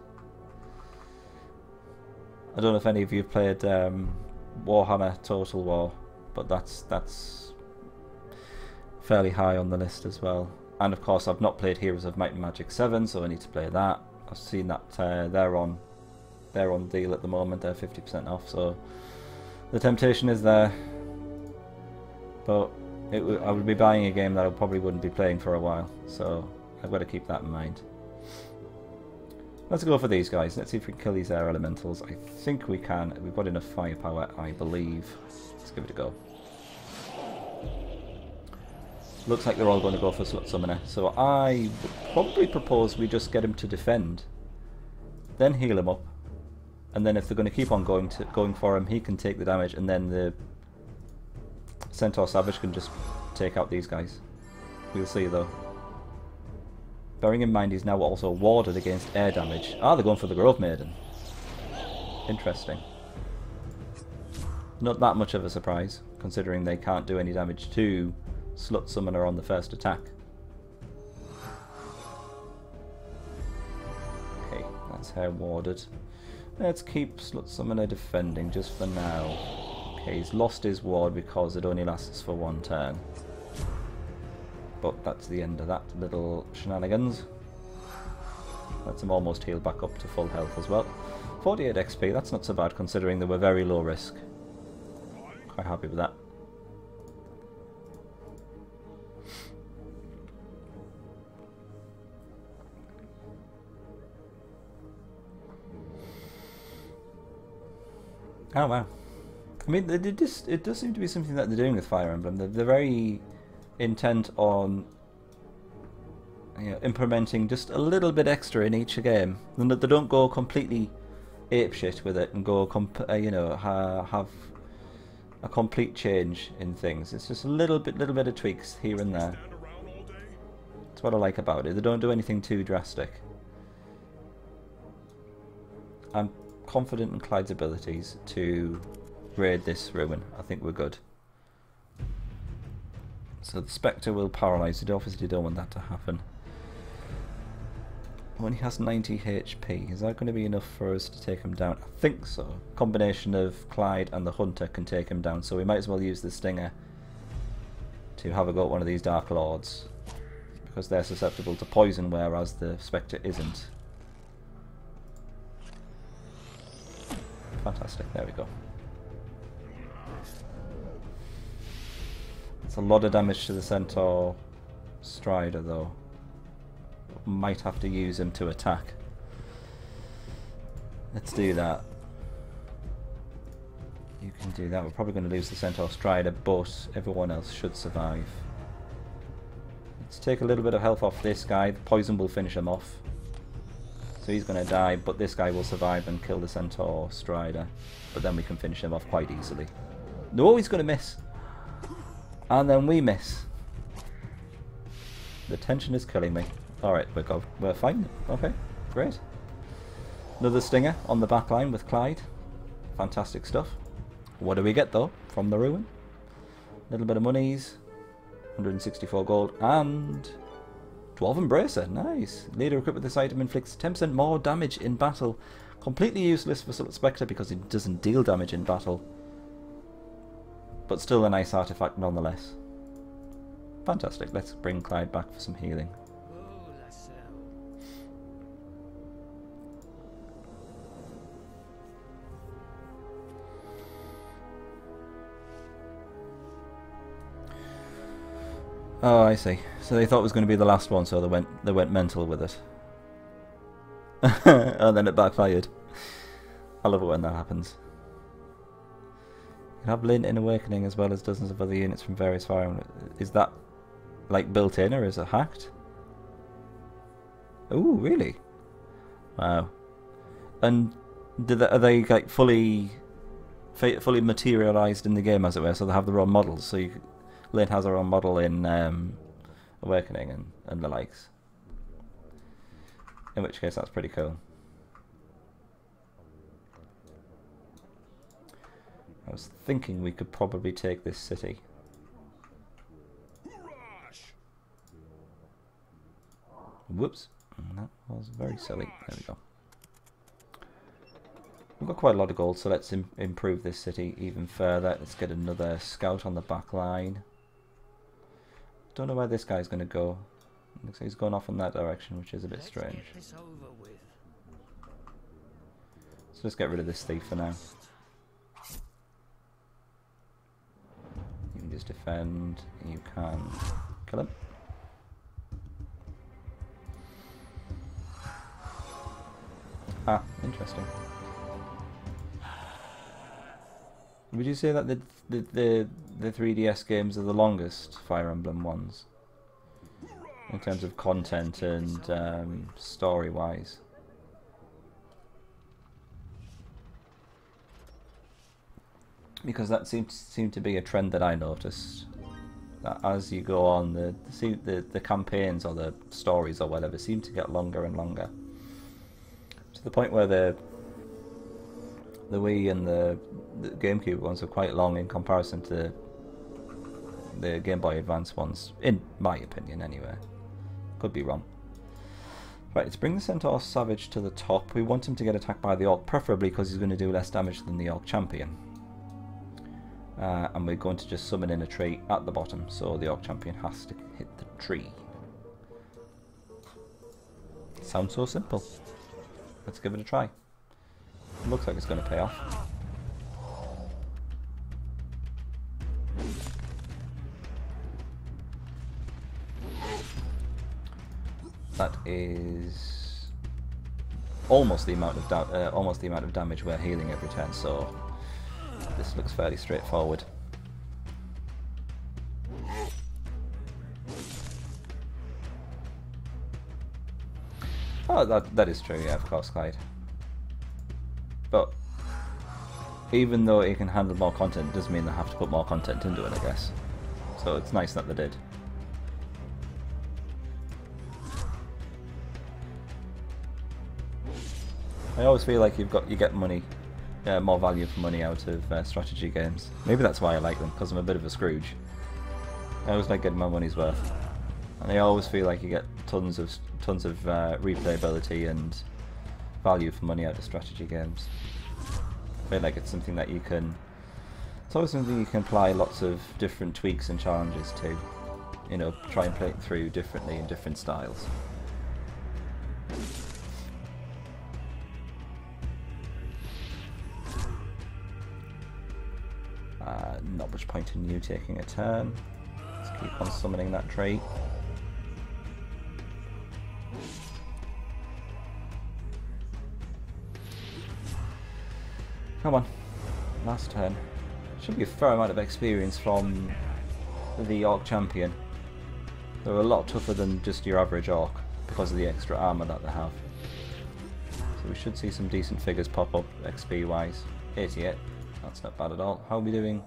I don't know if any of you have played Warhammer Total War, but that's fairly high on the list as well. And of course I've not played Heroes of Might and Magic 7, so I need to play that. I've seen that they're on deal at the moment, they're 50% off, so the temptation is there. But I would be buying a game that I probably wouldn't be playing for a while, so I've got to keep that in mind. Let's go for these guys. Let's see if we can kill these air elementals. I think we can. We've got enough firepower, I believe. Let's give it a go. Looks like they're all going to go for Slut Summoner, so I would probably propose we just get him to defend, then heal him up, and then if they're going to keep on going for him, he can take the damage, and then the Centaur Savage can just take out these guys. We'll see though. Bearing in mind he's now also warded against air damage. Ah, they're going for the Grove Maiden. Interesting. Not that much of a surprise, considering they can't do any damage to Slut Summoner on the first attack. Okay, that's her warded. Let's keep Slut Summoner defending just for now. Okay, he's lost his ward because it only lasts for 1 turn. But that's the end of that little shenanigans. Lets him almost heal back up to full health as well. 48 XP, that's not so bad considering they were very low risk. Quite happy with that. Oh wow. I mean, it does seem to be something that they're doing with Fire Emblem. They're very intent on, you know, implementing just a little bit extra in each game. They don't go completely apeshit with it and go, you know, have a complete change in things. It's just a little bit of tweaks here and there. Stand around all day? That's what I like about it. They don't do anything too drastic. I'm confident in Clyde's abilities to raid this ruin. I think we're good. So the Spectre will paralyze. You obviously don't want that to happen. When he has 90 HP, is that going to be enough for us to take him down? I think so. Combination of Clyde and the Hunter can take him down, so we might as well use the Stinger to have a go at one of these Dark Lords, because they're susceptible to poison, whereas the Spectre isn't. Fantastic, there we go. It's a lot of damage to the Centaur Strider though. Might have to use him to attack. Let's do that. You can do that. We're probably going to lose the Centaur Strider, but everyone else should survive. Let's take a little bit of health off this guy. The poison will finish him off. So he's going to die, but this guy will survive and kill the Centaur Strider. But then we can finish him off quite easily. No, he's going to miss. And then we miss. The tension is killing me. Alright, we're fine. Okay, great. Another Stinger on the back line with Clyde. Fantastic stuff. What do we get though from the ruin? A little bit of monies. 164 gold and 12 Embracer. Nice. Leader equipped with this item inflicts 10% more damage in battle. Completely useless for Spectre because it doesn't deal damage in battle. But still a nice artifact nonetheless. Fantastic. Let's bring Clyde back for some healing. Oh, I see. So they thought it was going to be the last one, so they went mental with it. And then it backfired. I love it when that happens. You can have Lint in Awakening as well as dozens of other units from various fire emblems. Is that like built in or is it hacked? Ooh, really? Wow. And are they like fully materialized in the game, as it were? So they have their own models. So Lynn has her own model in Awakening and the likes. In which case, that's pretty cool. I was thinking we could probably take this city. Whoops. That was very silly. There we go. We've got quite a lot of gold, so let's improve this city even further. Let's get another scout on the back line. Don't know where this guy's going to go. Looks like he's going off in that direction, which is a bit strange. So let's get rid of this thief for now. You can just defend. You can kill him. Ah, interesting. Would you say that the 3DS games are the longest Fire Emblem ones in terms of content and story-wise? Because that seemed to be a trend that I noticed. That as you go on, the campaigns or the stories or whatever seem to get longer and longer, to the point where the Wii and the GameCube ones are quite long in comparison to the Game Boy Advance ones, in my opinion anyway. Could be wrong. Right, let's bring the Centaur Savage to the top. We want him to get attacked by the Orc, preferably because he's going to do less damage than the Orc Champion. And we're going to just summon in a tree at the bottom, so the Orc Champion has to hit the tree. Sounds so simple. Let's give it a try. Looks like it's going to pay off. That is almost the amount of damage we're healing every turn. So this looks fairly straightforward. Oh, that is true. Yeah, of course, Clyde. But even though it can handle more content, it doesn't mean they have to put more content into it, I guess. So it's nice that they did. I always feel like you get money, more value for money out of strategy games. Maybe that's why I like them, because I'm a bit of a Scrooge. I always like getting my money's worth, and I always feel like you get tons of replayability and value for money out of strategy games. I feel like it's something that you can. It's always something you can apply lots of different tweaks and challenges to. You know, try and play it through differently in different styles. Not much point in you taking a turn. Let's keep on summoning that trait. Come on, last turn. Should be a fair amount of experience from the Orc Champion. They're a lot tougher than just your average Orc because of the extra armour that they have. So we should see some decent figures pop up XP wise. 88, that's not bad at all. How are we doing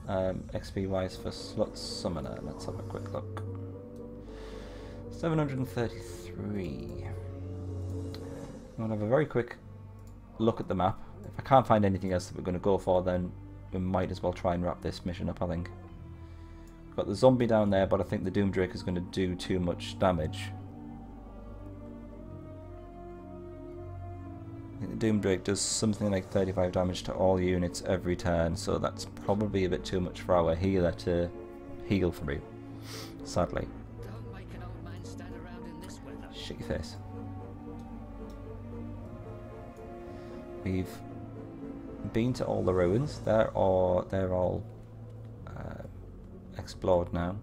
XP wise for Slut Summoner? Let's have a quick look. 733. I'm going to have a very quick look at the map. If I can't find anything else that we're going to go for, then we might as well try and wrap this mission up, I think. We've got the zombie down there, but I think the Doomdrake is going to do too much damage. I think the Doomdrake does something like 35 damage to all units every turn, so that's probably a bit too much for our healer to heal for me, sadly. Don't make an old man stand around in this weather. Shit your face. We've been to all the ruins. They're all explored now.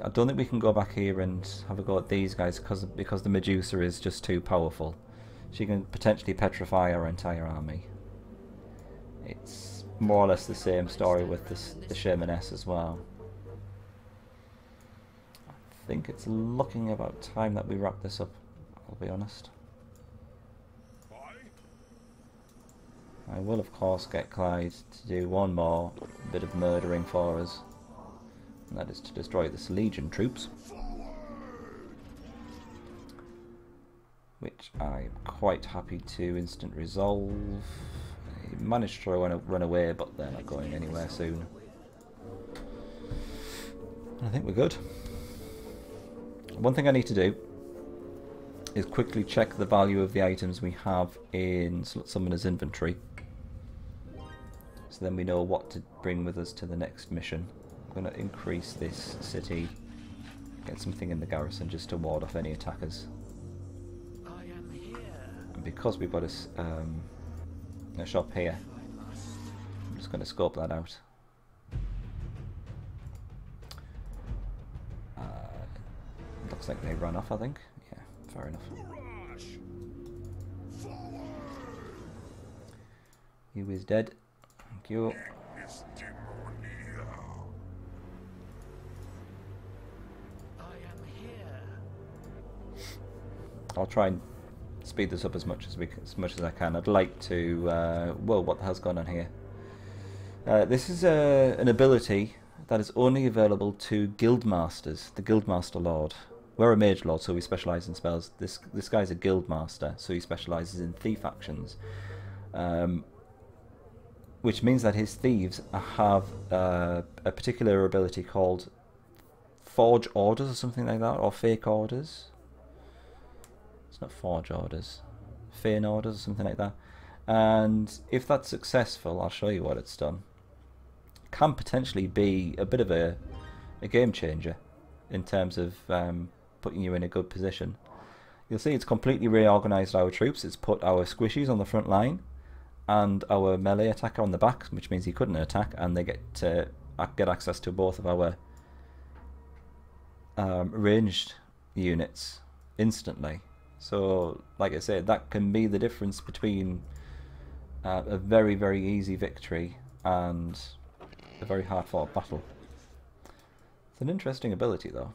I don't think we can go back here and have a go at these guys because the Medusa is just too powerful. She can potentially petrify our entire army. It's more or less the same story with the Shamaness as well. I think it's looking about time that we wrap this up, I'll be honest. I will of course get Clyde to do one more bit of murdering for us, and that is to destroy this Legion troops, which I'm quite happy to instant resolve. I managed to run away, but they're not going anywhere soon. I think we're good. One thing I need to do is quickly check the value of the items we have in Slut Summoner's inventory, so then we know what to bring with us to the next mission. I'm going to increase this city, get something in the garrison just to ward off any attackers. I am here. And because we've got a shop here, I'm just going to scope that out. Looks like they run off, I think. Yeah, fair enough. He is dead. Thank you. I am here. I'll try and speed this up as much as I can. I'd like to. Whoa! What the hell's gone on here? This is an ability that is only available to Guildmasters, the Guildmaster Lord. We're a Mage Lord, so we specialise in spells. This guy's a Guildmaster, so he specialises in thief actions. Which means that his thieves have a particular ability called Forge Orders or something like that, or Fake Orders. It's not Forge Orders. Feign Orders or something like that. And if that's successful, I'll show you what it's done. It can potentially be a bit of a game changer in terms of putting you in a good position. You'll see it's completely reorganised our troops. It's put our squishies on the front line and our melee attacker on the back, which means he couldn't attack, and they get to get access to both of our ranged units instantly. So, like I said, that can be the difference between a very, very easy victory and a very hard-fought battle. It's an interesting ability, though.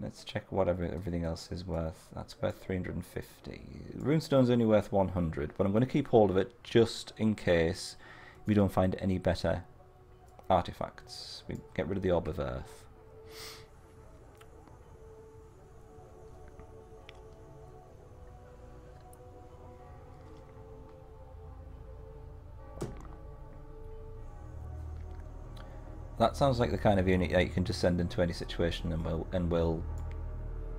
Let's check what everything else is worth. That's worth 350. Runestone's only worth 100, but I'm going to keep hold of it just in case we don't find any better artifacts. We get rid of the Orb of Earth. That sounds like the kind of unit that you can just send into any situation and will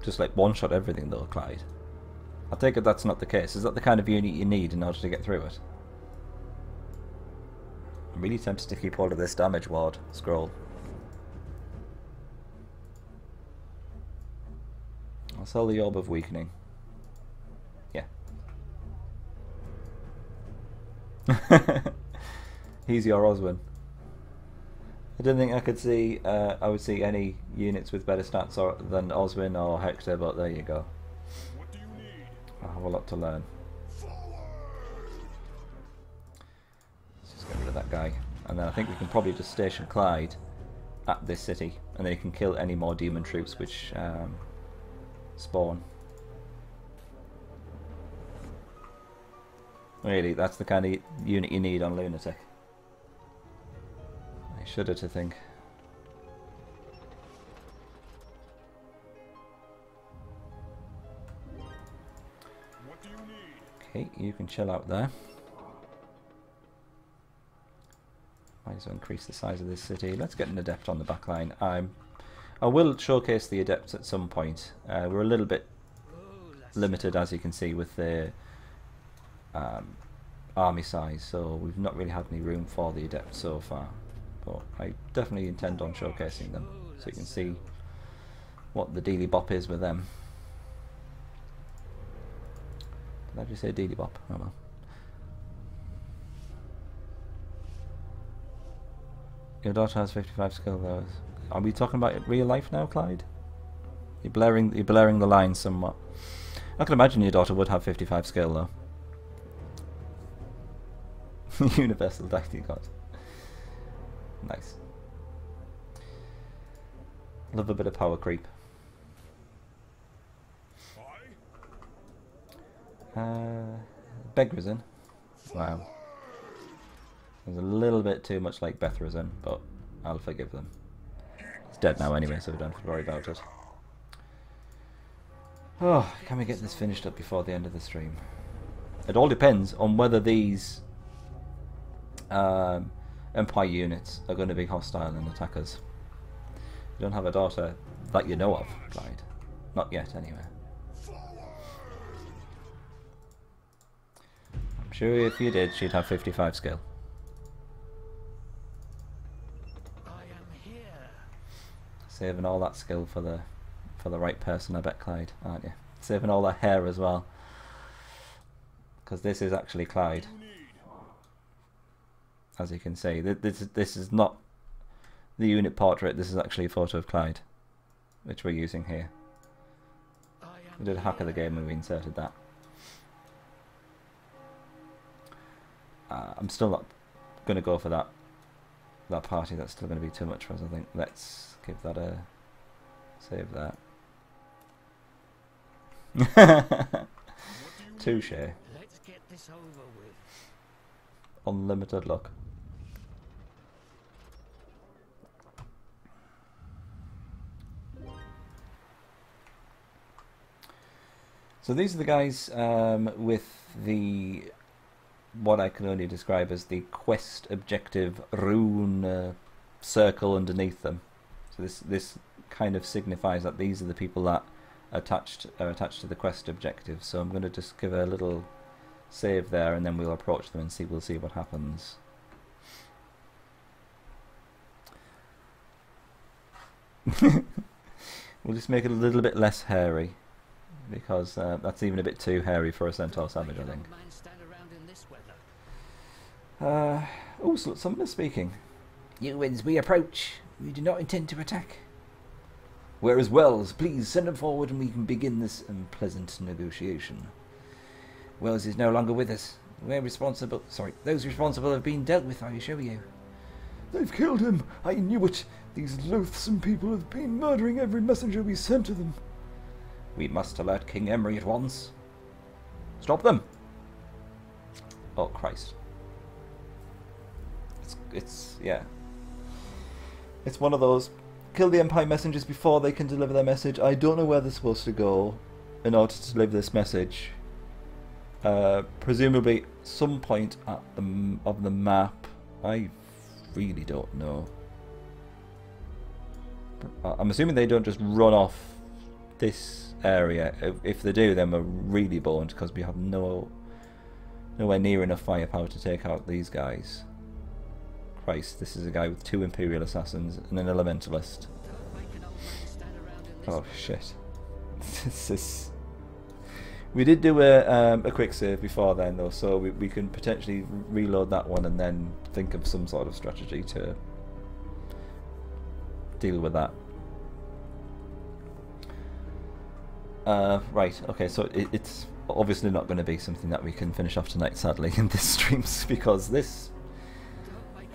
just like one-shot everything though, Clyde. I take it that's not the case. Is that the kind of unit you need in order to get through it? I'm really tempted to keep hold of this damage ward scroll. I'll sell the Orb of Weakening. Yeah. He's your Oswin. I didn't think I could see, I would see any units with better stats than Oswin or Hector, but there you go. What do you need? I have a lot to learn. Let's just get rid of that guy. And then I think we can probably just station Clyde at this city, and then he can kill any more demon troops which spawn. Really, that's the kind of unit you need on Lunatic. I shudder to think. What do you need? Okay, you can chill out there. Might as well increase the size of this city. Let's get an adept on the back line. I will showcase the adepts at some point. We're a little bit limited, as you can see, with the army size, so we've not really had any room for the adepts so far. But I definitely intend on showcasing them, so you can see what the dealy bop is with them. Did I just say dealy bop? Oh well. Your daughter has 55 skill though. Are we talking about it real life now, Clyde? You're blurring the lines somewhat. I can imagine your daughter would have 55 skill though. Universal Deity God. Nice. Love a bit of power creep. Begrazin. Wow. It was a little bit too much like Bethrazin, but I'll forgive them. It's dead now anyway, so we don't have to worry about it. Oh, can we get this finished up before the end of the stream? It all depends on whether these Empire units are going to be hostile and attack us. You don't have a daughter that you know of, Clyde. Not yet, anyway. I'm sure if you did, she'd have 55 skill. Saving all that skill for the right person, I bet, Clyde, aren't you? Saving all that hair as well, because this is actually Clyde. As you can see, this is not the unit portrait. This is actually a photo of Clyde, which we're using here. We did a hack of the game and we inserted that. I'm still not going to go for that party. That's still going to be too much for us, I think. Let's give that a save that. Touche. Let's get this over with. Unlimited luck. So these are the guys with the what I can only describe as the quest objective rune circle underneath them. So this kind of signifies that these are the people that are attached to the quest objective. So I'm going to just give a little save there, and then we'll approach them and we'll see what happens. We'll just make it a little bit less hairy, because that's even a bit too hairy for a Centaur Savage, I think. Oh, so someone is speaking. Humans, we approach. We do not intend to attack. Whereas Wells, please send them forward and we can begin this unpleasant negotiation. Wells is no longer with us. Those responsible have been dealt with, I assure you. They've killed him. I knew it. These loathsome people have been murdering every messenger we sent to them. We must alert King Emery at once. Stop them. Oh, Christ. Yeah. It's one of those, kill the Empire messengers before they can deliver their message. I don't know where they're supposed to go in order to deliver this message. Presumably some point at of the map. I really don't know. I'm assuming they don't just run off this area. If they do, then we're really boned because we have nowhere near enough firepower to take out these guys. Christ, this is a guy with 2 Imperial Assassins and an Elementalist. Oh shit. This is... We did do a quick save before then though, so we can potentially reload that one and then think of some sort of strategy to deal with that. Right, okay, so it's obviously not going to be something that we can finish off tonight, sadly, in this streams, because this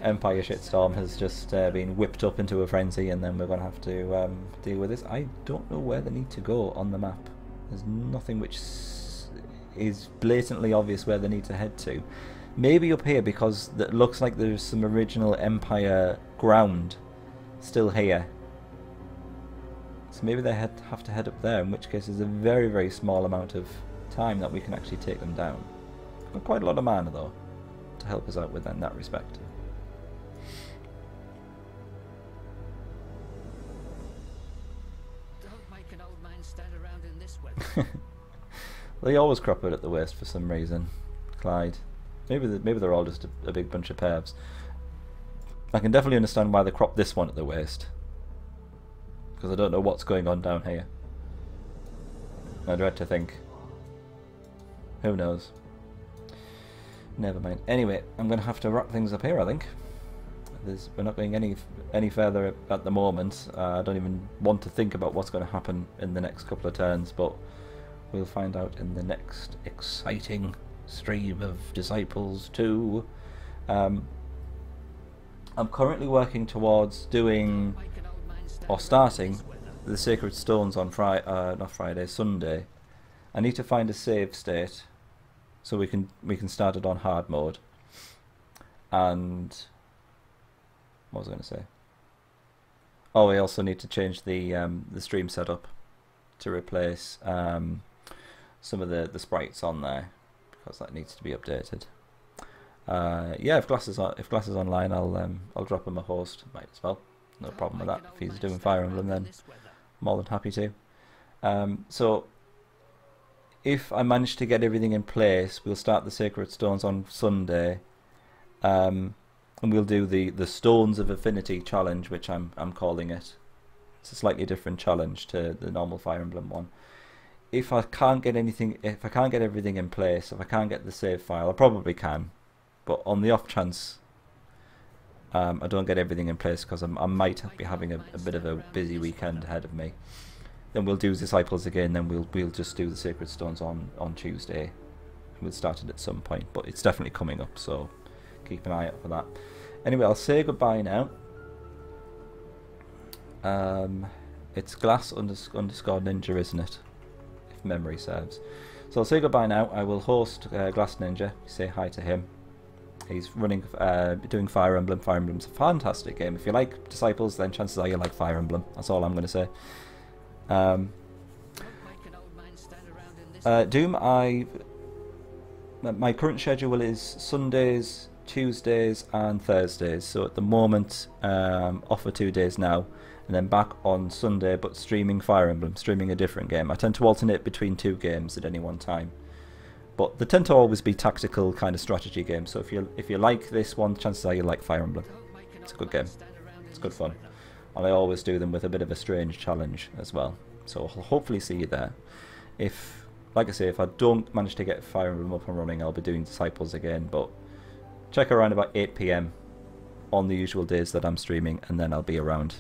Empire shitstorm has just been whipped up into a frenzy, and then we're going to have to deal with this. I don't know where they need to go on the map. There's nothing which is blatantly obvious where they need to head to. Maybe up here, because it looks like there's some original Empire ground still here. So maybe they have to head up there, in which case there's a very, very small amount of time that we can actually take them down. Got quite a lot of mana though, to help us out with in that respect. Don't make an old man stand around in this weather. They always crop it at the waist for some reason, Clyde. Maybe they're all just a big bunch of pervs. I can definitely understand why they cropped this one at the waist, because I don't know what's going on down here. I dread to think. Who knows? Never mind. Anyway, I'm going to have to wrap things up here, I think. We're not going any further at the moment. I don't even want to think about what's going to happen in the next couple of turns, but we'll find out in the next exciting stream of Disciples 2. I'm currently working towards doing, or starting, the Sacred Stones on Sunday. I need to find a save state so we can start it on hard mode. And what was I going to say? Oh, we also need to change the stream setup to replace some of the sprites on there, because that needs to be updated. Yeah, if Glass is online, I'll drop him a host. Might as well. No problem with that. If he's doing Fire Emblem, then more than happy to. So if I manage to get everything in place, we'll start the Sacred Stones on Sunday, and we'll do the Stones of Affinity challenge, which I'm calling it. It's a slightly different challenge to the normal Fire Emblem one. If I can't get everything in place, if I can't get the save file, I probably can, but on the off chance I don't get everything in place, because I might be having a bit of a busy weekend ahead of me, then we'll do Disciples again. Then we'll just do the Sacred Stones on Tuesday. We'll start it at some point, but it's definitely coming up, so keep an eye out for that. Anyway, I'll say goodbye now. It's Glass underscore Ninja, isn't it? If memory serves. So I'll say goodbye now. I will host Glass Ninja. Say hi to him. He's running, doing Fire Emblem. Fire Emblem's a fantastic game. If you like Disciples, then chances are you like Fire Emblem. That's all I'm going to say. Doom, my current schedule is Sundays, Tuesdays and Thursdays. So at the moment, off for 2 days now, and then back on Sunday, but streaming Fire Emblem, streaming a different game. I tend to alternate between 2 games at any one time, but they tend to always be tactical kind of strategy games. So if you like this one, chances are you like Fire Emblem. It's a good game. It's good fun, and I always do them with a bit of a strange challenge as well. So I'll hopefully see you there. If, like I say, if I don't manage to get Fire Emblem up and running, I'll be doing Disciples again. But check around about 8 PM on the usual days that I'm streaming, and then I'll be around,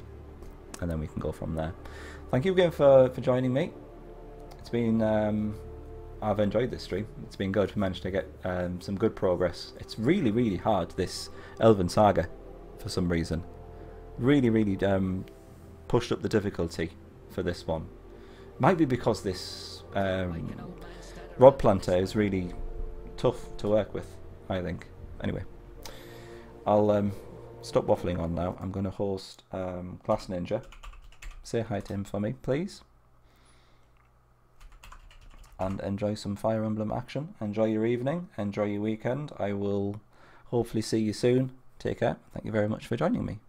and then we can go from there. Thank you again for joining me. It's been I've enjoyed this stream. It's been good. We managed to get some good progress. It's really, really hard, this Elven Saga, for some reason. Really, really pushed up the difficulty for this one. Might be because this rod planter is really tough to work with, I think. Anyway, I'll stop waffling on now. I'm going to host Glass Ninja. Say hi to him for me, please. And enjoy some Fire Emblem action. Enjoy your evening. Enjoy your weekend. I will hopefully see you soon. Take care. Thank you very much for joining me.